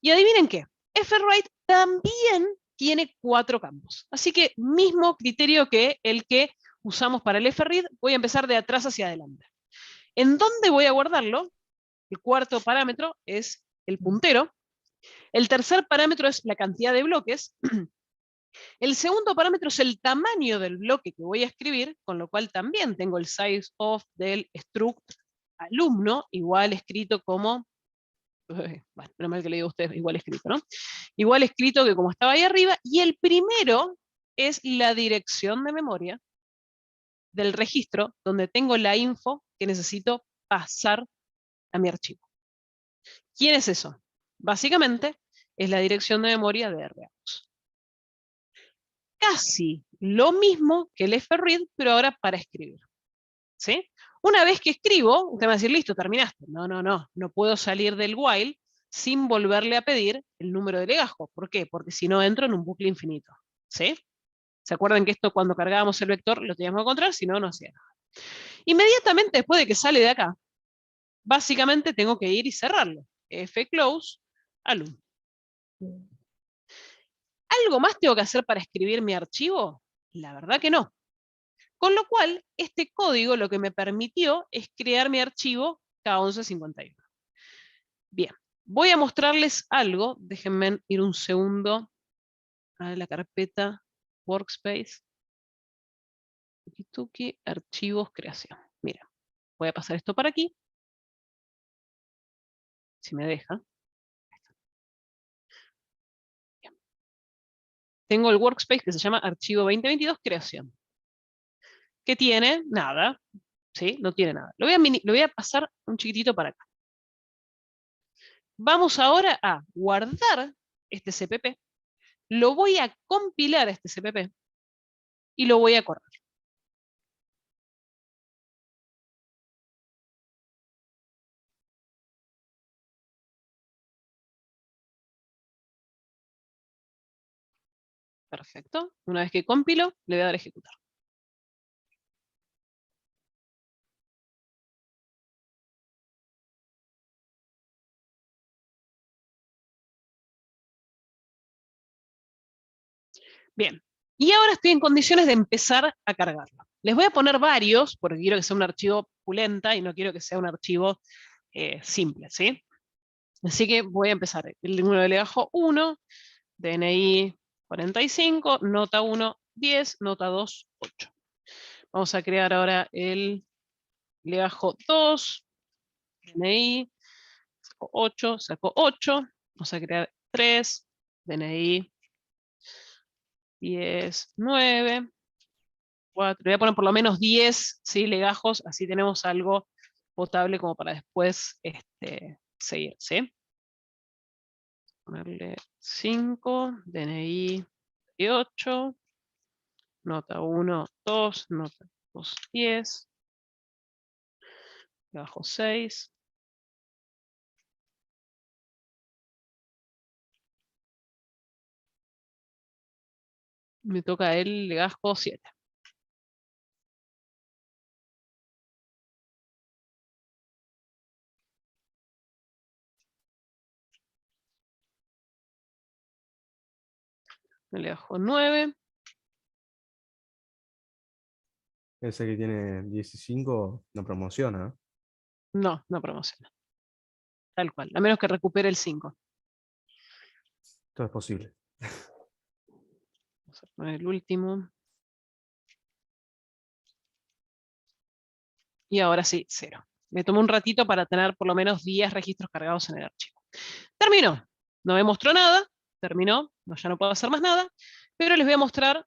Y adivinen qué, fwrite también tiene 4 campos. Así que mismo criterio que el que usamos para el fread, voy a empezar de atrás hacia adelante. ¿En dónde voy a guardarlo? El cuarto parámetro es el puntero. El tercer parámetro es la cantidad de bloques. El segundo parámetro es el tamaño del bloque que voy a escribir, con lo cual también tengo el size of del struct alumno, igual escrito como, bueno, menos mal que le digo a ustedes, igual escrito, ¿no? Igual escrito que como estaba ahí arriba, y el primero es la dirección de memoria del registro donde tengo la info que necesito pasar a mi archivo. ¿Quién es eso? Básicamente es la dirección de memoria de RAUX. Casi lo mismo que el FREAD, pero ahora para escribir. ¿Sí? Una vez que escribo, usted va a decir, listo, terminaste. No puedo salir del while sin volverle a pedir el número de legajo. ¿Por qué? Porque si no entro en un bucle infinito. ¿Sí? ¿Se acuerdan que esto cuando cargábamos el vector lo teníamos que encontrar? Si no, no hacía nada. Inmediatamente después de que sale de acá, básicamente tengo que ir y cerrarlo. Fclose alum. ¿Algo más tengo que hacer para escribir mi archivo? La verdad que no. Con lo cual, este código lo que me permitió es crear mi archivo K1151. Bien, voy a mostrarles algo. Déjenme ir un segundo a la carpeta Workspace. Tuki, archivos, creación. Mira, voy a pasar esto para aquí. Si me deja. Bien. Tengo el Workspace que se llama Archivo 2022, creación. ¿Qué tiene? Nada. ¿Sí? No tiene nada. Lo voy a pasar un chiquitito para acá. Vamos ahora a guardar este CPP. Lo voy a compilar a este CPP y lo voy a correr. Perfecto. Una vez que compilo, le voy a dar a ejecutar. Bien. Y ahora estoy en condiciones de empezar a cargarlo. Les voy a poner varios, porque quiero que sea un archivo pulenta y no quiero que sea un archivo simple, ¿sí? Así que voy a empezar. El número de legajo 1, DNI 45, nota 1, 10, nota 2, 8. Vamos a crear ahora el legajo 2, DNI, saco 8, saco 8. Vamos a crear 3, DNI 10, 9, 4. Voy a poner por lo menos 10, ¿sí? Legajos, así tenemos algo potable como para después seguir, ¿sí? Ponerle 5, DNI 8, nota 1, 2, nota 2, 10, legajo 6. Me toca el legajo 7. El legajo 9. Ese que tiene 15 no promociona, ¿eh? No, no promociona. Tal cual, a menos que recupere el 5. Todo es posible. Vamos a poner el último. Y ahora sí, 0. Me tomó un ratito para tener por lo menos 10 registros cargados en el archivo. Terminó. No me mostró nada. Terminó. No, ya no puedo hacer más nada. Pero les voy a mostrar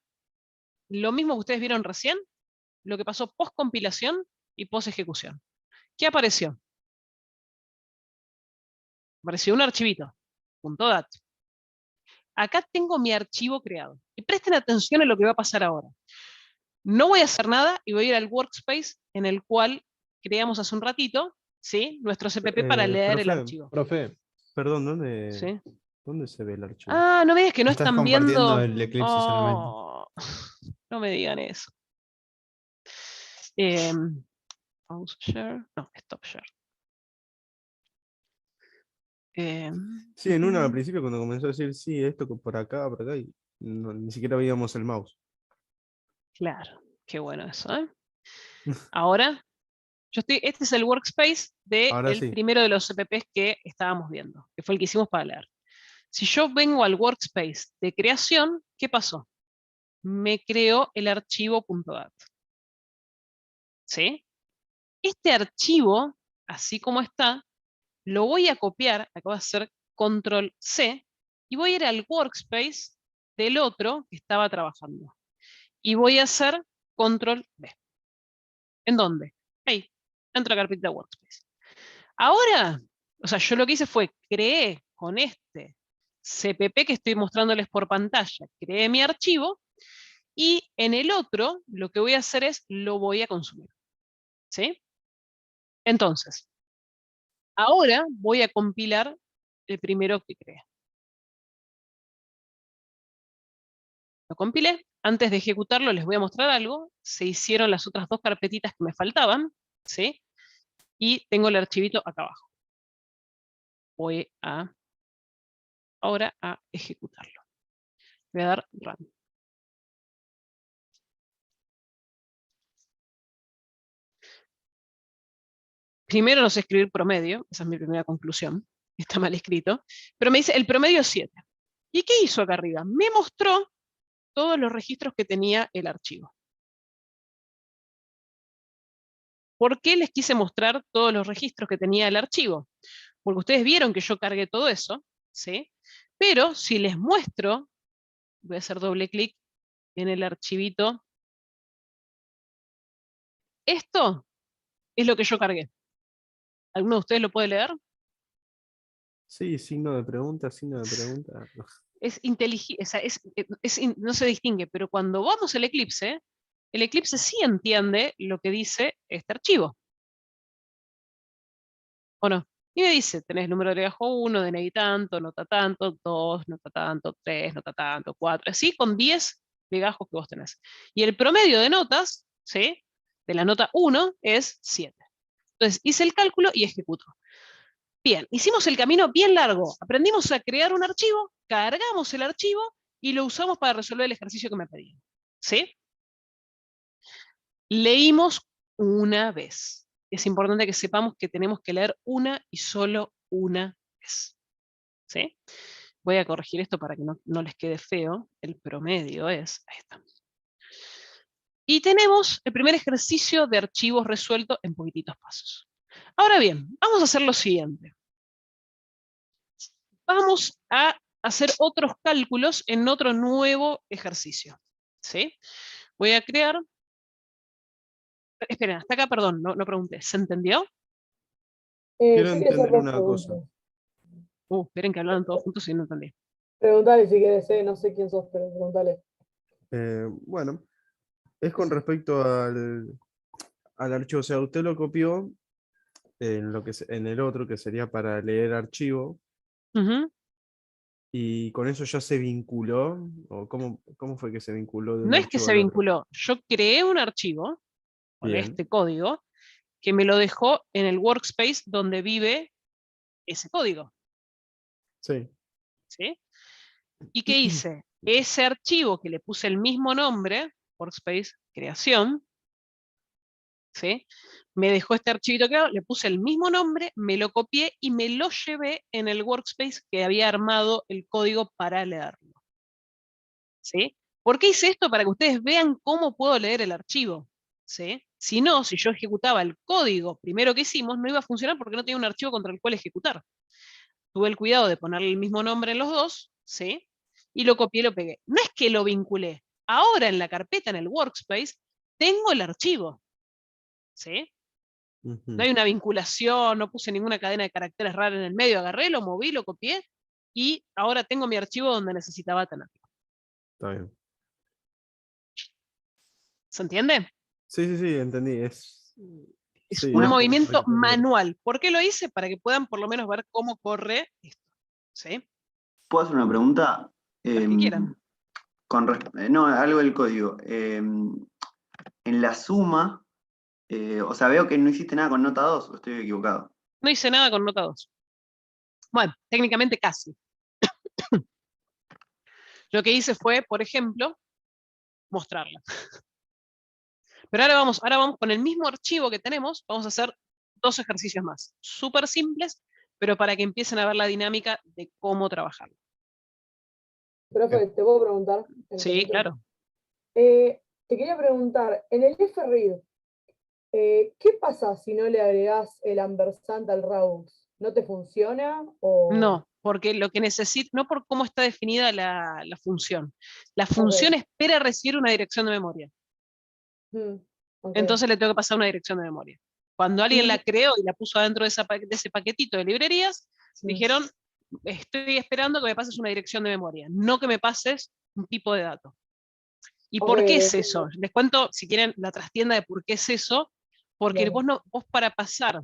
lo mismo que ustedes vieron recién. Lo que pasó post compilación y post ejecución. ¿Qué apareció? Apareció un archivito. .dat. Acá tengo mi archivo creado. Y presten atención a lo que va a pasar ahora. No voy a hacer nada y voy a ir al workspace en el cual creamos hace un ratito, ¿sí? Nuestro CPP para leer el profe, archivo. Profe, Perdón, ¿Sí? ¿dónde se ve el archivo? Ah, no me digas que no Estás están compartiendo viendo. el Eclipse solamente. Oh, no me digan eso. Pause share. No, stop share. Sí, en una al principio cuando comenzó a decir, sí, esto por acá, y ni siquiera veíamos el mouse. Claro, qué bueno eso, ¿eh? Ahora, este es el workspace Ahora del sí. primero de los CPPs que estábamos viendo, que fue el que hicimos para leer. Si yo vengo al workspace de creación, ¿qué pasó? Me creó el archivo .dat. ¿Sí? Este archivo así como está, lo voy a copiar, acá voy a hacer control C, y voy a ir al workspace del otro que estaba trabajando. Y voy a hacer control V. ¿En dónde? Ahí, dentro de la carpeta workspace. Ahora, o sea, yo lo que hice fue, creé con este CPP que estoy mostrándoles por pantalla, creé mi archivo, y en el otro, lo que voy a hacer es, lo voy a consumir. ¿Sí? Entonces, ahora voy a compilar el primero que creé. Lo compilé. Antes de ejecutarlo les voy a mostrar algo. Se hicieron las otras dos carpetitas que me faltaban, ¿sí? Y tengo el archivito acá abajo. Voy a ahora a ejecutarlo. Voy a dar run. Primero no sé escribir promedio, esa es mi primera conclusión. Está mal escrito. Pero me dice, el promedio es 7. ¿Y qué hizo acá arriba? Me mostró todos los registros que tenía el archivo. ¿Por qué les quise mostrar todos los registros que tenía el archivo? Porque ustedes vieron que yo cargué todo eso, ¿sí? Pero si les muestro, voy a hacer doble clic en el archivito. Esto es lo que yo cargué. ¿Alguno de ustedes lo puede leer? Sí, signo de pregunta, signo de pregunta. Es inteligible, o sea, no se distingue, pero cuando vamos al Eclipse, el Eclipse sí entiende lo que dice este archivo. ¿O no? Y me dice, tenés número de legajo 1, DNI tanto, nota tanto, 2, nota tanto, 3, nota tanto, 4, así con 10 legajos que vos tenés. Y el promedio de notas, ¿sí? De la nota 1 es 7. Entonces hice el cálculo y ejecuto. Bien, hicimos el camino bien largo. Aprendimos a crear un archivo, cargamos el archivo y lo usamos para resolver el ejercicio que me pedían. ¿Sí? Leímos una vez. Es importante que sepamos que tenemos que leer una y solo una vez. ¿Sí? Voy a corregir esto para que no les quede feo. El promedio es, ahí está. Y tenemos el primer ejercicio de archivos resuelto en poquititos pasos. Ahora bien, vamos a hacer lo siguiente. Vamos a hacer otros cálculos en otro nuevo ejercicio. ¿Sí? Voy a crear... Esperen, hasta acá, perdón, no pregunté. ¿Se entendió? Quiero Yo quería hacer entender dos una cosa. preguntas. Esperen que hablaron todos juntos y no entendí. Preguntale si quieres, no sé quién sos, pero preguntale. Bueno, es con respecto al archivo. O sea, usted lo copió en, en el otro, que sería para leer archivo, Ujú. y con eso ya se vinculó, o cómo fue que se vinculó de un No es que archivo se al otro. vinculó. Yo creé un archivo con Bien, este código que me lo dejó en el workspace donde vive ese código. sí. ¿Sí? ¿Y qué hice? Ese archivo que le puse el mismo nombre, workspace creación, ¿sí? Me dejó este archivito creado, le puse el mismo nombre, me lo copié y me lo llevé en el workspace que había armado el código para leerlo. ¿Sí? ¿Por qué hice esto? Para que ustedes vean cómo puedo leer el archivo. ¿Sí? Si no, si yo ejecutaba el código primero que hicimos, no iba a funcionar porque no tenía un archivo contra el cual ejecutar. Tuve el cuidado de ponerle el mismo nombre en los dos, ¿sí? Y lo copié y lo pegué. No es que lo vinculé. Ahora en la carpeta, en el workspace, tengo el archivo. ¿Sí? No Ujú, hay una vinculación, no puse ninguna cadena de caracteres rara en el medio, agarré, lo moví, lo copié y ahora tengo mi archivo donde necesitaba tenerlo. está bien. ¿Se entiende? Sí, sí, sí, entendí. Es Sí, un es como movimiento rectangular. manual. ¿Por qué lo hice? Para que puedan por lo menos ver cómo corre esto. ¿Sí? ¿Puedo hacer una pregunta? Las que quieran. No, algo del código. En la suma, o sea, veo que no hiciste nada con nota 2, o estoy equivocado. No hice nada con nota 2. Bueno, técnicamente casi. Lo que hice fue, por ejemplo, mostrarla. Pero ahora vamos con el mismo archivo que tenemos, vamos a hacer dos ejercicios más. Súper simples, pero para que empiecen a ver la dinámica de cómo trabajar. Profe, ¿te puedo preguntar? Sí, claro. Te quería preguntar, en el FRID, ¿Qué pasa si no le agregás el ampersand al Raux? ¿No te funciona? O... No, porque lo que necesita, no por cómo está definida la función. La Ok. función espera recibir una dirección de memoria. Mm, ok. Entonces le tengo que pasar una dirección de memoria. Cuando alguien la Y, creó y la puso adentro de ese paquetito de librerías, sí, dijeron, estoy esperando que me pases una dirección de memoria, no que me pases un tipo de dato. ¿Y ok, por qué es entiendo. eso? Les cuento, si quieren, la trastienda de por qué es eso, porque Dale. vos para pasar,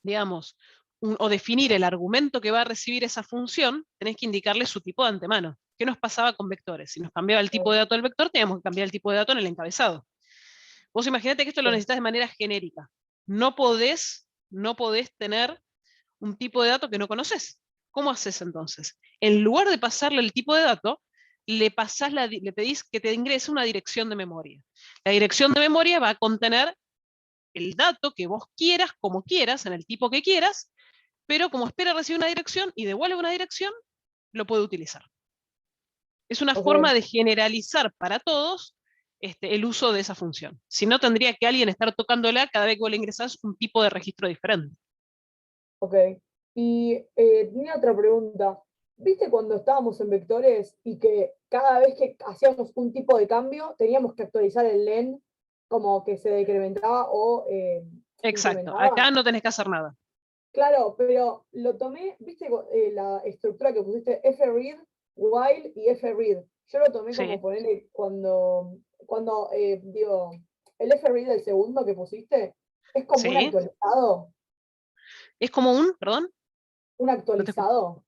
digamos, o definir el argumento que va a recibir esa función, tenés que indicarle su tipo de antemano. ¿Qué nos pasaba con vectores? Si nos cambiaba el tipo de dato del vector, teníamos que cambiar el tipo de dato en el encabezado. Vos imaginate que esto lo Sí. necesitas de manera genérica. No podés tener un tipo de dato que no conoces. ¿Cómo haces entonces? En lugar de pasarle el tipo de dato, le pedís que te ingrese una dirección de memoria. La dirección de memoria va a contener el dato que vos quieras, como quieras, en el tipo que quieras, pero como espera recibir una dirección y devuelve una dirección, lo puede utilizar. Es una forma Ok, de generalizar para todos el uso de esa función. Si no, tendría que alguien estar tocándola cada vez que vos le ingresás un tipo de registro diferente. ok. Y tenía otra pregunta. ¿Viste cuando estábamos en vectores y que cada vez que hacíamos un tipo de cambio teníamos que actualizar el len como que se decrementaba o Exacto, incrementaba? acá no tenés que hacer nada. Claro, pero lo tomé, ¿viste la estructura que pusiste fread, while y fread? Yo lo tomé como Sí, ponerle cuando digo, el fread del segundo que pusiste es como sí. Es como un no te escucho. actualizado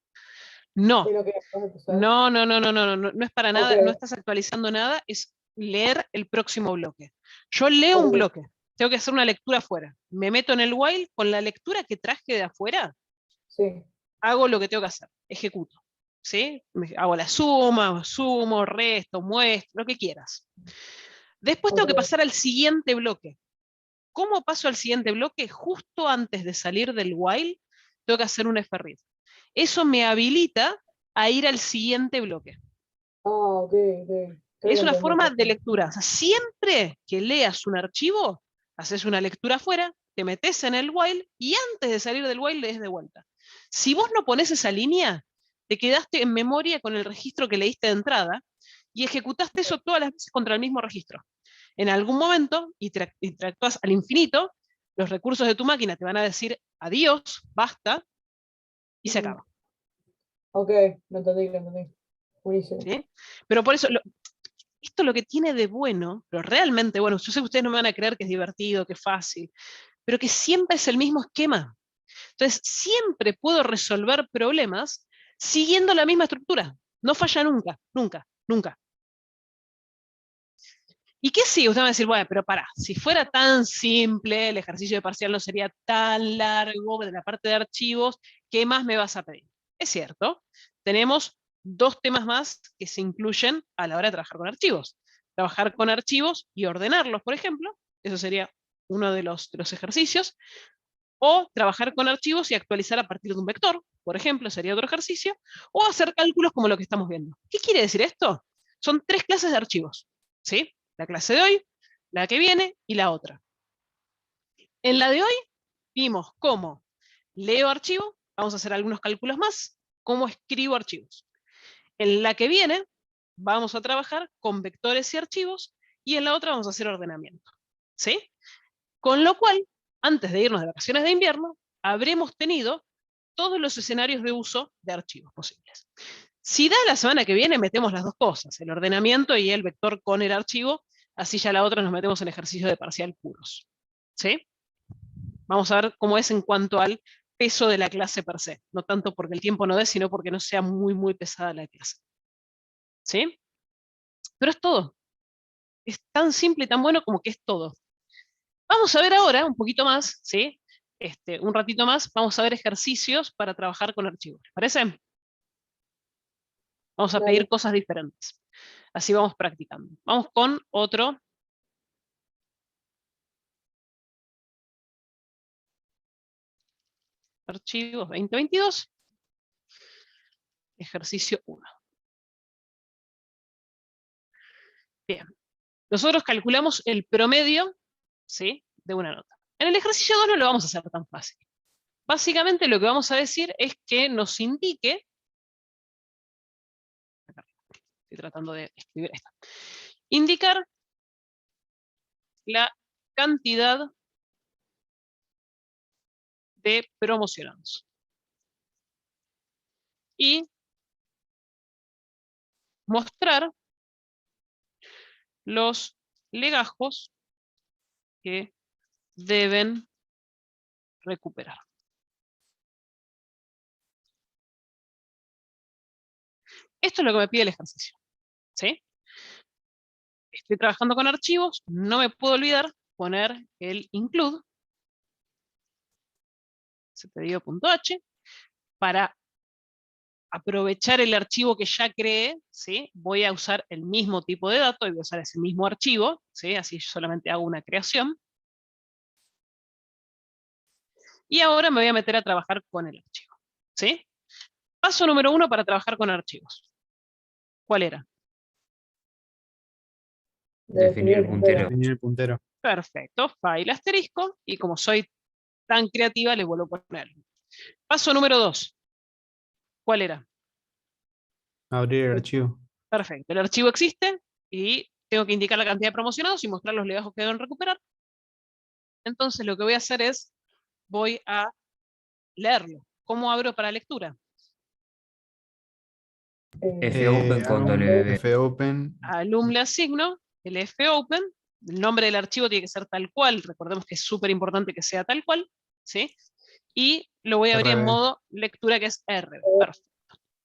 de No, lo que acabas de poner. no es para Ok, nada, no estás actualizando nada, es leer el próximo bloque. Yo leo un ok, bloque, tengo que hacer una lectura afuera. Me meto en el while, con la lectura que traje de afuera, sí, hago lo que tengo que hacer, ejecuto. ¿Sí? Hago la suma, sumo, resto, muestro, lo que quieras. Después tengo que ok. pasar al siguiente bloque. ¿Cómo paso al siguiente bloque? Justo antes de salir del while, tengo que hacer un FRID. Eso me habilita a ir al siguiente bloque. Ah, ok, ok. Creo Es que una entendí. forma de lectura. O sea, siempre que leas un archivo, haces una lectura afuera, te metes en el while y antes de salir del while lees de vuelta. Si vos no pones esa línea, te quedaste en memoria con el registro que leíste de entrada y ejecutaste eso todas las veces contra el mismo registro. En algún momento, interactúas al infinito, los recursos de tu máquina te van a decir adiós, basta, y se Ujú. acaba. Ok, lo entendí, lo entendí. Buenísimo. ¿Sí? Pero por eso, esto lo que tiene de bueno, pero realmente bueno, yo sé que ustedes no me van a creer que es divertido, que es fácil, pero que siempre es el mismo esquema. Entonces, siempre puedo resolver problemas siguiendo la misma estructura. No falla nunca, nunca, nunca. ¿Y qué sí? Usted va a decir, bueno, pero pará, si fuera tan simple, el ejercicio de parcial no sería tan largo de la parte de archivos, ¿qué más me vas a pedir? Es cierto, tenemos dos temas más que se incluyen a la hora de trabajar con archivos. Trabajar con archivos y ordenarlos, por ejemplo, eso sería uno de los ejercicios, o trabajar con archivos y actualizar a partir de un vector, por ejemplo, sería otro ejercicio, o hacer cálculos como lo que estamos viendo. ¿Qué quiere decir esto? Son tres clases de archivos, ¿sí? La clase de hoy, la que viene y la otra. En la de hoy vimos cómo leo archivo, vamos a hacer algunos cálculos más, cómo escribo archivos. En la que viene vamos a trabajar con vectores y archivos y en la otra vamos a hacer ordenamiento, ¿sí? Con lo cual, antes de irnos de vacaciones de invierno, habremos tenido todos los escenarios de uso de archivos posibles. Si da la semana que viene, metemos las dos cosas, el ordenamiento y el vector con el archivo, así ya la otra nos metemos en ejercicios de parcial puros. ¿Sí? Vamos a ver cómo es en cuanto al peso de la clase per se, no tanto porque el tiempo no dé, sino porque no sea muy, muy pesada la clase. ¿Sí? Pero es todo. Es tan simple y tan bueno como que es todo. Vamos a ver ahora un poquito más, ¿sí? Un ratito más, vamos a ver ejercicios para trabajar con archivos. ¿Les parece? Vamos a pedir Dale. cosas diferentes. Así vamos practicando. Vamos con otro. Archivos 2022. Ejercicio 1. Bien. Nosotros calculamos el promedio, ¿sí? de una nota. En el ejercicio 2 no lo vamos a hacer tan fácil. Básicamente lo que vamos a decir es que nos indique, estoy tratando de escribir esta, indicar la cantidad de promocionados. Y mostrar los legajos que deben recuperar. Esto es lo que me pide el ejercicio, ¿sí? Estoy trabajando con archivos, no me puedo olvidar poner el include, cpdio.h, para aprovechar el archivo que ya creé, ¿sí? Voy a usar el mismo tipo de dato y voy a usar ese mismo archivo, ¿sí? Así solamente hago una creación. Y ahora me voy a meter a trabajar con el archivo, ¿sí? Paso número 1 para trabajar con archivos. ¿Cuál era? Definir el puntero. Definir el puntero. Perfecto, file asterisco, y como soy tan creativa, le vuelvo a poner. Paso número 2. ¿Cuál era? Abrir el archivo. Perfecto, el archivo existe y tengo que indicar la cantidad de promocionados y mostrar los legajos que deben recuperar. Entonces lo que voy a hacer es, voy a leerlo. ¿Cómo abro para lectura? fopen con W. fopen. Alum le asigno el fopen, el nombre del archivo tiene que ser tal cual, recordemos que es súper importante que sea tal cual, ¿sí? Y lo voy a abrir en RB. modo lectura, que es R. Perfecto.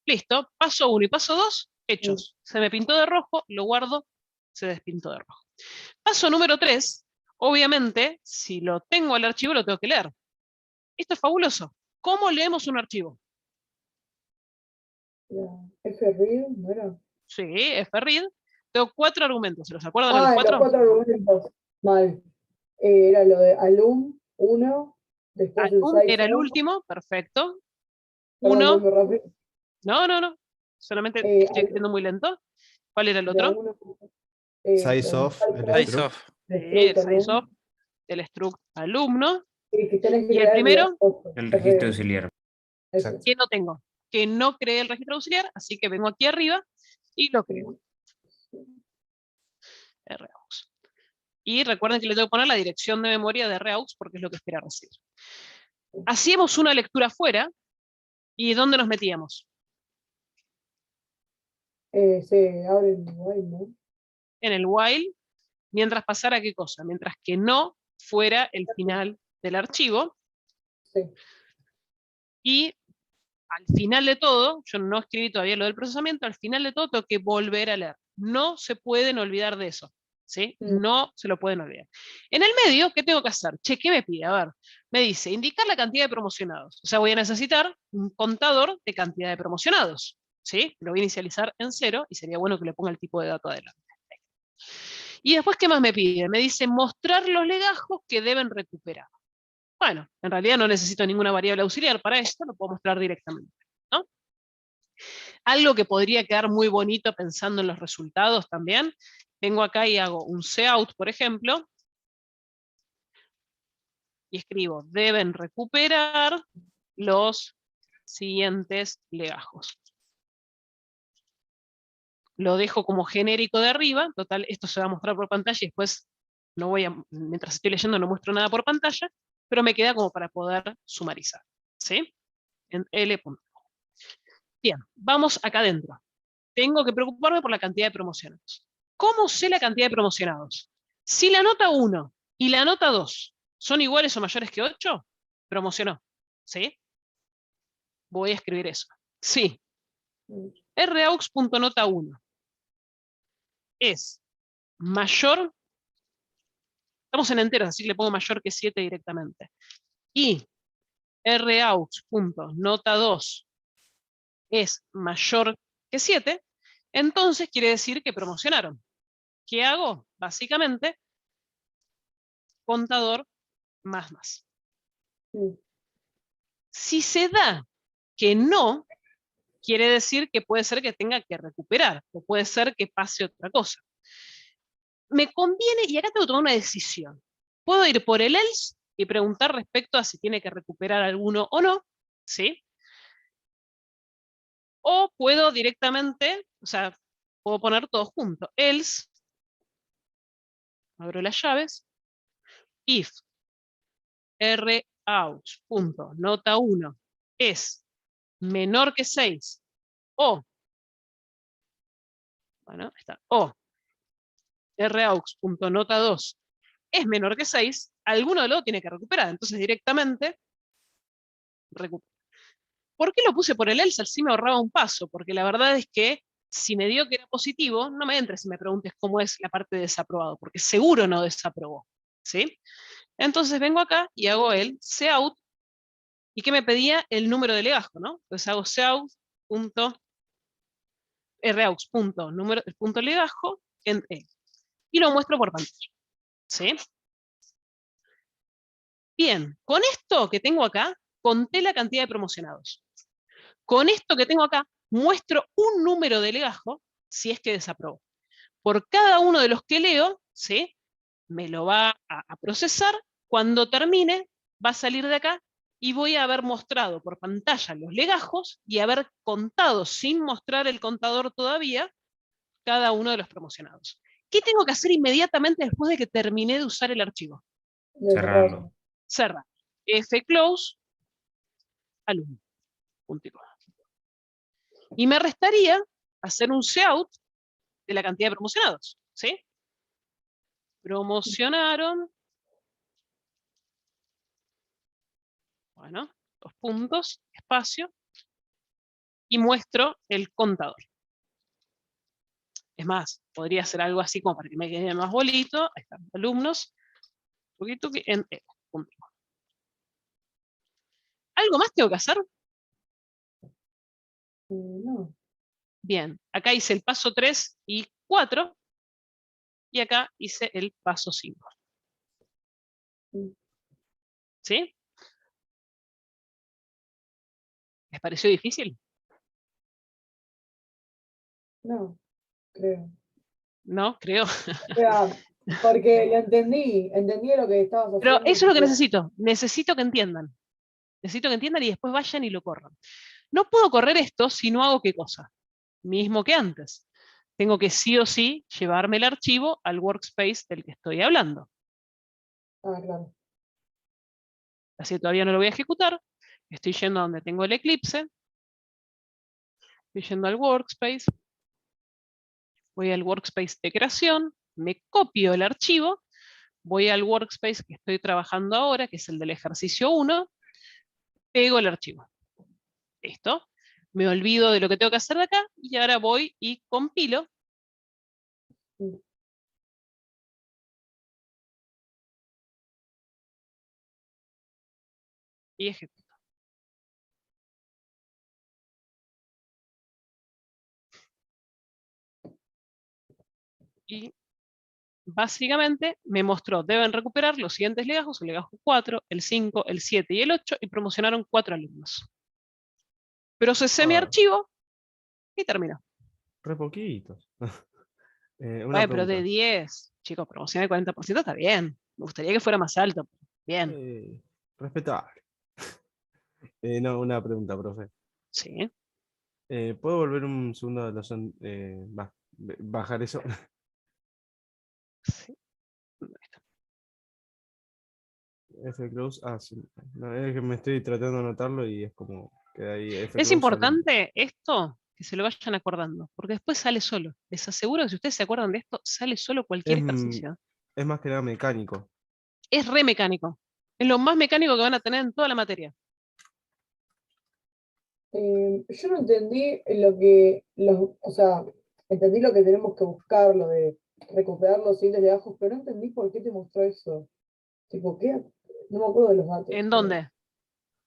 Listo, paso 1 y paso 2, hechos. Se me pintó de rojo, lo guardo, se despintó de rojo. Paso número 3, obviamente, si lo tengo al archivo, lo tengo que leer. Esto es fabuloso. ¿Cómo leemos un archivo? FRead, ¿no era? Sí, fread. Tengo 4 argumentos, ¿se los acuerdan de los Los 4? 4 argumentos. Mal. Era lo de alum, 1, después el Alum size era el of, último, perfecto. perdón, 1, muy rápido. no. Solamente estoy escribiendo muy lento. ¿Cuál era el De otro? uno, Size of, el size Size struct. of. El struct size alum, of, el struct alumno. que tenés que ¿Y el crear primero? El registro auxiliar. Eso. ¿Qué no tengo? Que no creé el registro auxiliar, así que vengo aquí arriba y lo creo. Raux. Y recuerden que le tengo que poner la dirección de memoria de Raux porque es lo que espera recibir. Hacíamos una lectura afuera, ¿y dónde nos metíamos? Se abre el while, ¿no? En el while, mientras pasara qué cosa, mientras que no fuera el final del archivo. Sí. Y al final de todo, yo no escribí todavía lo del procesamiento, al final de todo tengo que volver a leer. No se pueden olvidar de eso, ¿sí? No se lo pueden olvidar. En el medio, ¿qué tengo que hacer? Che, ¿qué me pide? A ver, me dice, indicar la cantidad de promocionados. O sea, voy a necesitar un contador de cantidad de promocionados, ¿sí? Lo voy a inicializar en 0 y sería bueno que le ponga el tipo de dato adelante. Y después, ¿qué más me pide? Me dice mostrar los legajos que deben recuperar. Bueno, en realidad no necesito ninguna variable auxiliar para esto, lo puedo mostrar directamente, ¿no? Algo que podría quedar muy bonito pensando en los resultados también, vengo acá y hago un cout, por ejemplo, y escribo, deben recuperar los siguientes legajos. Lo dejo como genérico de arriba, total, esto se va a mostrar por pantalla y después no voy a, mientras estoy leyendo no muestro nada por pantalla, pero me queda como para poder sumarizar, ¿sí? En L. Bien, vamos acá adentro. Tengo que preocuparme por la cantidad de promocionados. ¿Cómo sé la cantidad de promocionados? Si la nota 1 y la nota 2 son iguales o mayores que 8, promocionó, ¿sí? Voy a escribir eso. Sí. Raux.nota 1 es mayor, estamos en enteros, así que le pongo mayor que 7 directamente. Y Raux.nota 2 es mayor que 7, entonces quiere decir que promocionaron. ¿Qué hago? Básicamente, contador más. Si se da que no, quiere decir que puede ser que tenga que recuperar, o puede ser que pase otra cosa. Me conviene, y acá tengo que tomar una decisión. Puedo ir por el else y preguntar respecto a si tiene que recuperar alguno o no, ¿sí? O puedo directamente, o sea, puedo poner todo junto. Else, abro las llaves, if rout.nota1 es menor que 6 o, bueno, está, o roux.nota2 es menor que 6, alguno de los tiene que recuperar. Entonces directamente recupera. ¿Por qué lo puse por el else? Así me ahorraba un paso, porque la verdad es que si me dio que era positivo, no me entres y me preguntes cómo es la parte de desaprobado, porque seguro no desaprobó, ¿sí? Entonces vengo acá y hago el cout, y que me pedía el número de legajo, ¿no? Entonces hago cout.raux.número.legajo en E, y lo muestro por pantalla, ¿sí? Bien, con esto que tengo acá, conté la cantidad de promocionados. Con esto que tengo acá, muestro un número de legajo si es que desaprobó. Por cada uno de los que leo, ¿sí? Me lo va a procesar. Cuando termine, va a salir de acá y voy a haber mostrado por pantalla los legajos y haber contado, sin mostrar el contador todavía, cada uno de los promocionados. ¿Qué tengo que hacer inmediatamente después de que terminé de usar el archivo? Cerrarlo. Cerrar. fclose alumno. Y me restaría hacer un cout de la cantidad de promocionados, ¿sí? Promocionaron, bueno, 2 puntos, espacio, y muestro el contador. Es más, podría hacer algo así como para que me quede más bonito. Ahí están, alumnos, poquito en punto. ¿Algo más tengo que hacer? No. Bien, acá hice el paso 3 y 4, y acá hice el paso 5. ¿Sí? ¿Les pareció difícil? No, creo. No, creo. O sea, porque lo entendí lo que estabas Pero haciendo. eso es lo que necesito. Necesito que entiendan. Necesito que entiendan y después vayan y lo corran. No puedo correr esto si no hago qué cosa. Mismo que antes. Tengo que sí o sí llevarme el archivo al workspace del que estoy hablando. Ah, claro. Así todavía no lo voy a ejecutar. Estoy yendo a donde tengo el Eclipse. Estoy yendo al workspace. Voy al workspace de creación. Me copio el archivo. Voy al workspace que estoy trabajando ahora, que es el del ejercicio 1. Pego el archivo. Listo. Me olvido de lo que tengo que hacer de acá y ahora voy y compilo. Y ejecuto. Y básicamente me mostró, deben recuperar los siguientes legajos, el legajo 4, el 5, el 7 y el 8, y promocionaron 4 alumnos. Procesé mi archivo y terminó. Re poquitos. Una Bueno, pero de pregunta. 10, chicos, promoción del 40% está bien. Me gustaría que fuera más alto. Bien. Respetable. No, una pregunta, profe. Sí. ¿Puedo volver un segundo a bajar eso? Sí. Fclose, sí. No, es que me estoy tratando de anotarlo y es como queda ahí Es fclose. importante esto, que se lo vayan acordando, porque después sale solo. Les aseguro que si ustedes se acuerdan de esto, sale solo cualquier ejercicio. Es más que nada mecánico. Es re mecánico. Es lo más mecánico que van a tener en toda la materia. Yo no entendí o sea, entendí lo que tenemos que buscar, lo de recuperar los siguientes legajos, pero no entendí por qué te mostró eso. Tipo, ¿qué? No me acuerdo de los datos. ¿En dónde?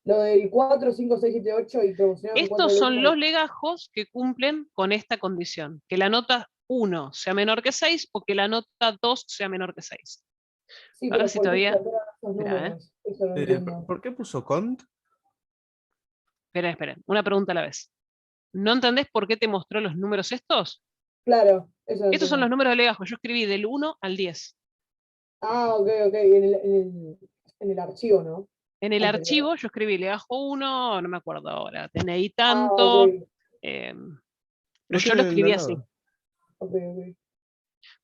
Lo del 4, 5, 6, 7, 8 y promocionaron 4 Estos son los alumnos. legajos que cumplen con esta condición, que la nota 1 sea menor que 6 o que la nota 2 sea menor que 6. Sí, A ver pero si ¿por qué todavía... sacaron esos Mirá, números? Eso no entiendo. ¿Por qué puso cont? Esperen. Una pregunta a la vez. ¿No entendés por qué te mostró los números estos? Claro, eso no Estos son entiendo. los números de legajos. Yo escribí del 1 al 10. Ah, ok, ok. En el archivo, ¿no? En el Anterior. archivo yo escribí legajo 1, no me acuerdo ahora, DNI Ah, tanto, ok. pero yo lo tienen escribí al así. lado. Ok, ok.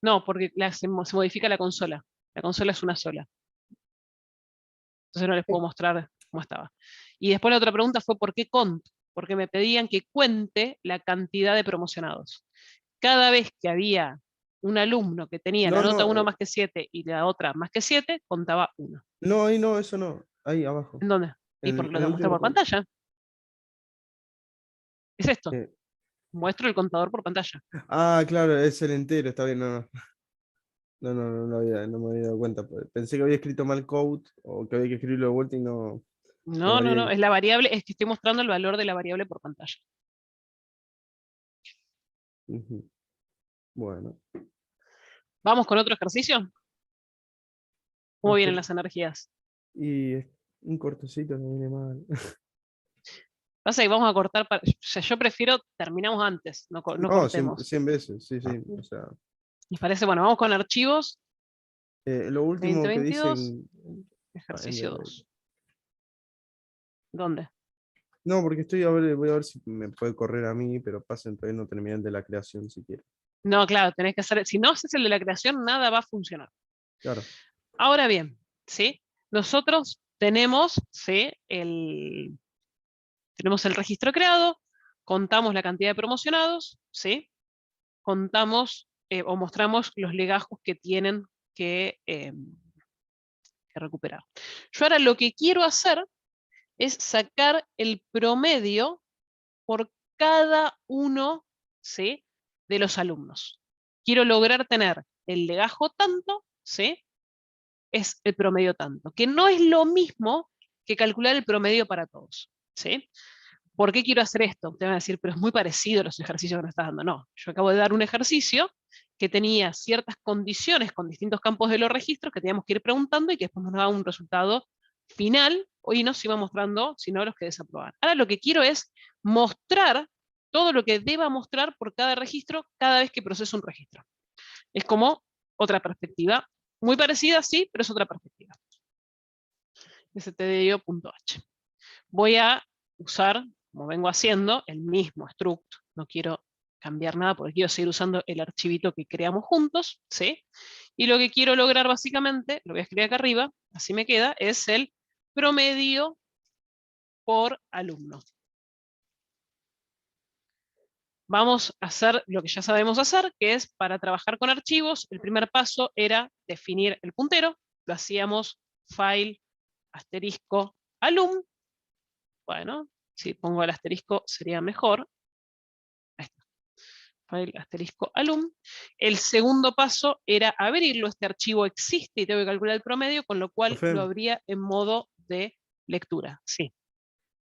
No, porque se modifica la consola. La consola es una sola. Entonces no les puedo mostrar cómo estaba. Y después la otra pregunta fue ¿por qué cont? Porque me pedían que cuente la cantidad de promocionados. Cada vez que había un alumno que tenía la No, nota no, 1 más que 7 y la otra más que 7, contaba 1. no, ahí no, eso no. Ahí abajo. ¿En dónde? Y En, porque lo en el tengo que mostrar último por punto. pantalla. Es esto. Eh, Muestro el contador por pantalla. Ah, claro, es el entero, está bien, no, no. No me había dado cuenta. Pensé que había escrito mal code o que había que escribirlo de vuelta y no. Me No, no, no. varié. Es la variable, es que estoy mostrando el valor de la variable por pantalla. Ujú. Bueno. Vamos con otro ejercicio. ¿Cómo vienen Hasta- las energías? Y un cortocito no viene mal. Pasa que vamos a cortar. O sea, yo prefiero terminamos antes, no No, 100, cortemos. 100 veces, sí, sí. O sea, ¿Les parece? Bueno, vamos con archivos lo último que 2022, dicen. ejercicio 2. ¿Dónde? No, porque voy a ver si me puede correr a mí, pero pasen todavía no terminan de la creación si quieren. No, claro, tenés que hacer. Si no haces el de la creación, nada va a funcionar. Claro. Ahora bien, ¿sí? Nosotros tenemos, ¿sí? Tenemos el registro creado, contamos la cantidad de promocionados, ¿sí? Contamos o mostramos los legajos que tienen que recuperar. Yo ahora lo que quiero hacer es sacar el promedio por cada uno, ¿sí? de los alumnos. Quiero lograr tener el legajo tanto, ¿sí? es el promedio tanto, que no es lo mismo que calcular el promedio para todos, ¿sí? ¿Por qué quiero hacer esto? Ustedes van a decir, pero es muy parecido a los ejercicios que nos estás dando. No, yo acabo de dar un ejercicio que tenía ciertas condiciones con distintos campos de los registros que teníamos que ir preguntando y que después nos daba un resultado final y nos iba mostrando, si no, los que desaprobaban. Ahora lo que quiero es mostrar todo lo que deba mostrar por cada registro cada vez que proceso un registro. Es como otra perspectiva, muy parecida, sí, pero es otra perspectiva. stdio.h. Voy a usar, como vengo haciendo, el mismo struct. No quiero cambiar nada porque quiero seguir usando el archivito que creamos juntos, ¿sí? Y lo que quiero lograr básicamente, lo voy a escribir acá arriba, así me queda, es el promedio por alumno. Vamos a hacer lo que ya sabemos hacer, que es para trabajar con archivos, el primer paso era definir el puntero, lo hacíamos file asterisco alum. Bueno, si pongo el asterisco sería mejor. Ahí está. File asterisco alum. El segundo paso era abrirlo, este archivo existe y tengo que calcular el promedio, con lo cual Profe, lo abría en modo de lectura. Sí.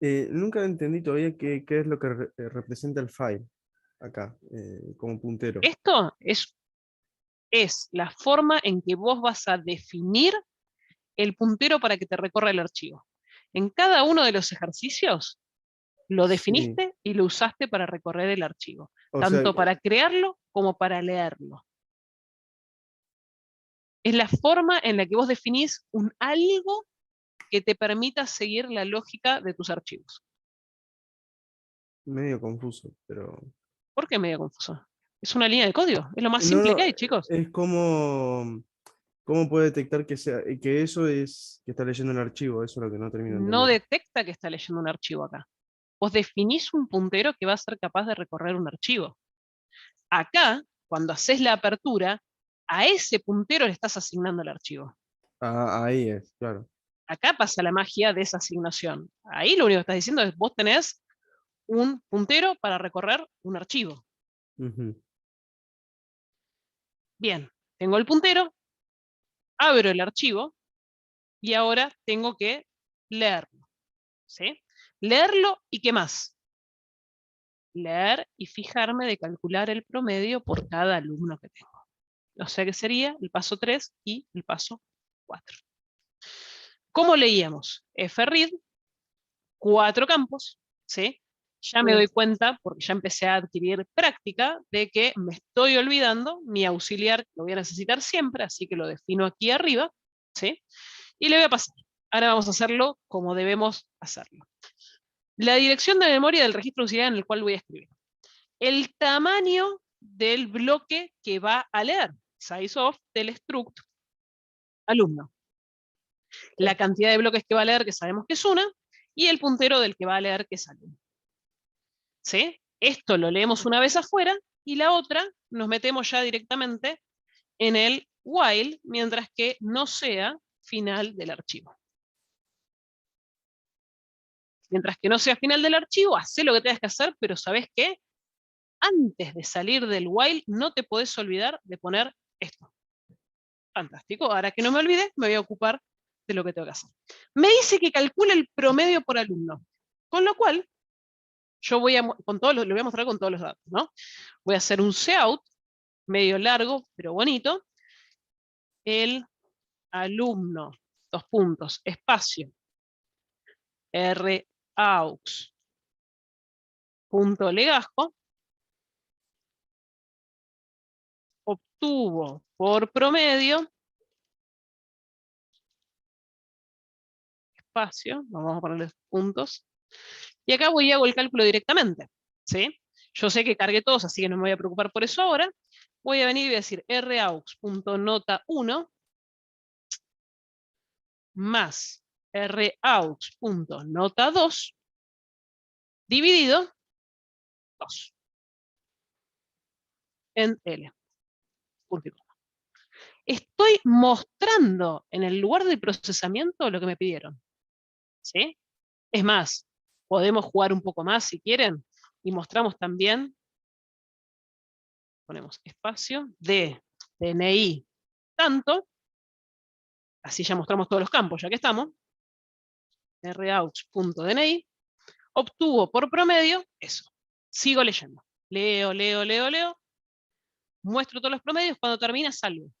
nunca entendí todavía qué es lo que representa el file acá, como puntero. Esto es la forma en que vos vas a definir el puntero para que te recorra el archivo. En cada uno de los ejercicios lo Sí. definiste y lo usaste para recorrer el archivo, O sea, tanto para crearlo como para leerlo. Es la forma en la que vos definís un algo que te permita seguir la lógica de tus archivos. medio confuso, pero. ¿Por qué medio confuso? Es una línea de código, es lo más No, simple no, que hay, chicos. es como. ¿Cómo puede detectar que eso es que está leyendo un archivo? Eso es lo que no termino de No entender. detecta que está leyendo un archivo acá. Vos definís un puntero que va a ser capaz de recorrer un archivo. Acá, cuando haces la apertura, a ese puntero le estás asignando el archivo. Ah, ahí es, claro. Acá pasa la magia de esa asignación. Ahí lo único que estás diciendo es vos tenés un puntero para recorrer un archivo. Ujú. Bien, tengo el puntero, abro el archivo y ahora tengo que leerlo. ¿Sí? Leerlo y ¿qué más? Leer y fijarme de calcular el promedio por cada alumno que tengo. O sea que sería el paso 3 y el paso 4. ¿Cómo leíamos? Fread, 4 campos, ¿sí? ya me doy cuenta, porque ya empecé a adquirir práctica, de que me estoy olvidando mi auxiliar, que lo voy a necesitar siempre, así que lo defino aquí arriba, ¿sí? Y le voy a pasar. Ahora vamos a hacerlo como debemos hacerlo. La dirección de memoria del registro auxiliar en el cual voy a escribir. El tamaño del bloque que va a leer, size of del struct alumno. La cantidad de bloques que va a leer, que sabemos que es una, y el puntero del que va a leer, que es alumno. ¿Sí? Esto lo leemos una vez afuera, y la otra nos metemos ya directamente en el while, mientras que no sea final del archivo. Mientras que no sea final del archivo, haz lo que tengas que hacer, pero ¿sabés qué? Antes de salir del while, no te podés olvidar de poner esto. Fantástico, ahora que no me olvide, me voy a ocupar de lo que tengo que hacer. Me dice que calcule el promedio por alumno, con lo cual, yo voy a, con todos los, lo voy a mostrar con todos los datos, ¿no? Voy a hacer un cout, medio largo, pero bonito. El alumno, dos puntos, espacio, raux, punto legasco, obtuvo por promedio, espacio, vamos a ponerle puntos, y acá voy y hago el cálculo directamente, ¿sí? Yo sé que cargué todos, así que no me voy a preocupar por eso ahora. Voy a venir y voy a decir raux.nota1 más raux.nota2 dividido 2 en L. Estoy mostrando en el lugar del procesamiento lo que me pidieron, ¿sí? Es más, podemos jugar un poco más si quieren, y mostramos también, ponemos espacio de DNI tanto, así ya mostramos todos los campos, ya que estamos, raux.dni, obtuvo por promedio eso. Sigo leyendo. Leo, muestro todos los promedios, cuando termina salgo.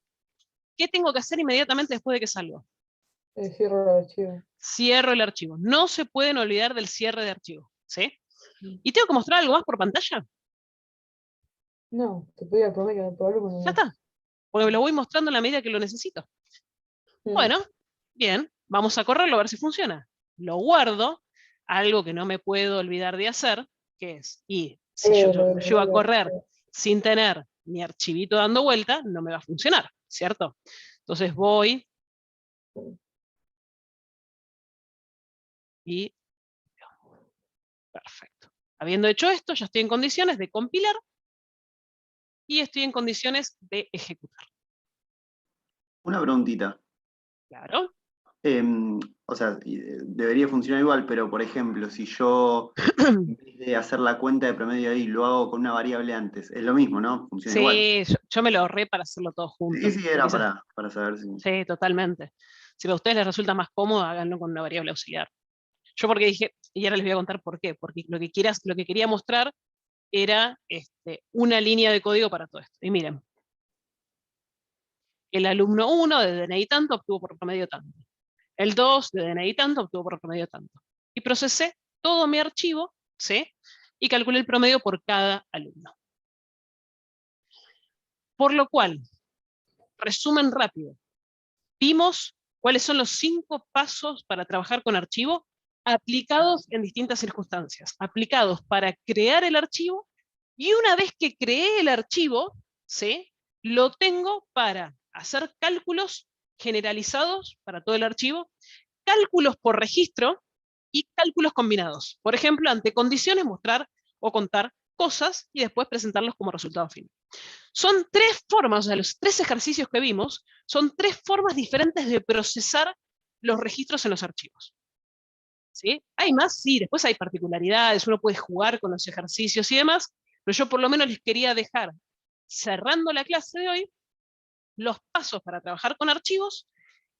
¿Qué tengo que hacer inmediatamente después de que salgo? Cierro el archivo. Cierro el archivo. No se pueden olvidar del cierre de archivo, ¿sí? ¿Y tengo que mostrar algo más por pantalla? No, te pedí el promedio del alumno. Ya está. Porque lo voy mostrando en la medida que lo necesito. Bueno, bien, vamos a correrlo a ver si funciona. Lo guardo, algo que no me puedo olvidar de hacer, que es, y si yo lo llevo a correr sin tener mi archivito dando vuelta, no me va a funcionar, ¿cierto? Entonces voy y... Perfecto. Habiendo hecho esto, ya estoy en condiciones de compilar y estoy en condiciones de ejecutar. Una preguntita. Claro. O sea, debería funcionar igual, pero por ejemplo, si yo en vez de hacer la cuenta de promedio ahí, lo hago con una variable antes, es lo mismo, ¿no? Funciona igual. Sí, yo me lo ahorré para hacerlo todo junto. Sí, era para saber si... Sí, totalmente. Si a ustedes les resulta más cómodo, háganlo con una variable auxiliar. Yo porque dije, y ahora les voy a contar por qué, porque lo que quería mostrar era una línea de código para todo esto. Y miren, el alumno 1 de DNI tanto obtuvo por promedio tanto. El 2 de DNI tanto obtuvo por promedio tanto. Y procesé todo mi archivo, ¿sí? Y calculé el promedio por cada alumno. Por lo cual, resumen rápido, vimos cuáles son los 5 pasos para trabajar con archivo aplicados en distintas circunstancias, aplicados para crear el archivo, y una vez que creé el archivo, ¿sí? Lo tengo para hacer cálculos generalizados para todo el archivo, cálculos por registro y cálculos combinados. Por ejemplo, ante condiciones, mostrar o contar cosas y después presentarlos como resultado final. Son 3 formas, o sea, los 3 ejercicios que vimos, son 3 formas diferentes de procesar los registros en los archivos. ¿Sí? ¿Hay más? Sí, después hay particularidades, uno puede jugar con los ejercicios y demás, pero yo por lo menos les quería dejar, cerrando la clase de hoy, los pasos para trabajar con archivos,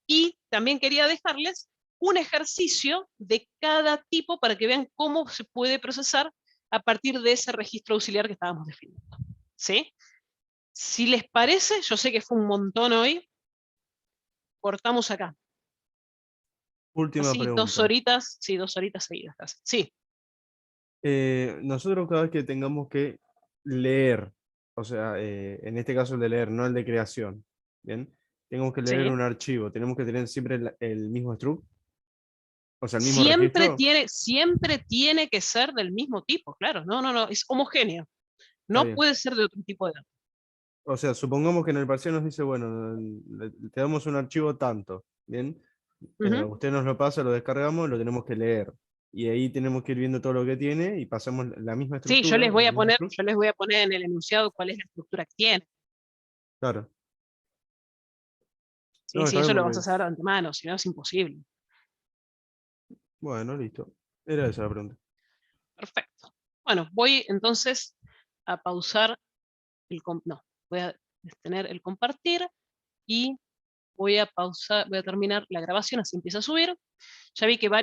y también quería dejarles un ejercicio de cada tipo para que vean cómo se puede procesar a partir de ese registro auxiliar que estábamos definiendo. ¿Sí? Si les parece, yo sé que fue un montón hoy, cortamos acá. Última Así, pregunta. 2 horitas, sí, 2 horitas seguidas casi. Sí. Nosotros cada vez que tengamos que leer, o sea, en este caso el de leer, no el de creación, ¿bien? Tenemos que leer Sí. un archivo, tenemos que tener siempre el mismo struct, o sea, el mismo registro. Siempre tiene que ser del mismo tipo, claro. No, es homogéneo. No bien. puede ser de otro tipo de datos. O sea, supongamos que en el parcial nos dice, bueno, te damos un archivo tanto, ¿bien? Ujú. Usted nos lo pasa, lo descargamos, lo tenemos que leer. Y ahí tenemos que ir viendo todo lo que tiene y pasamos la misma Sí, estructura. el mismo struct. yo les voy a poner en el enunciado cuál es la estructura que tiene. Claro. Sí, No, sí, está eso bien lo vas a porque... saber de antemano, si no es imposible. Bueno, listo. Era esa la pregunta. Perfecto. Bueno, voy entonces a pausar no, voy a detener el compartir y voy a pausar, voy a terminar la grabación, así empieza a subir. Ya vi que varios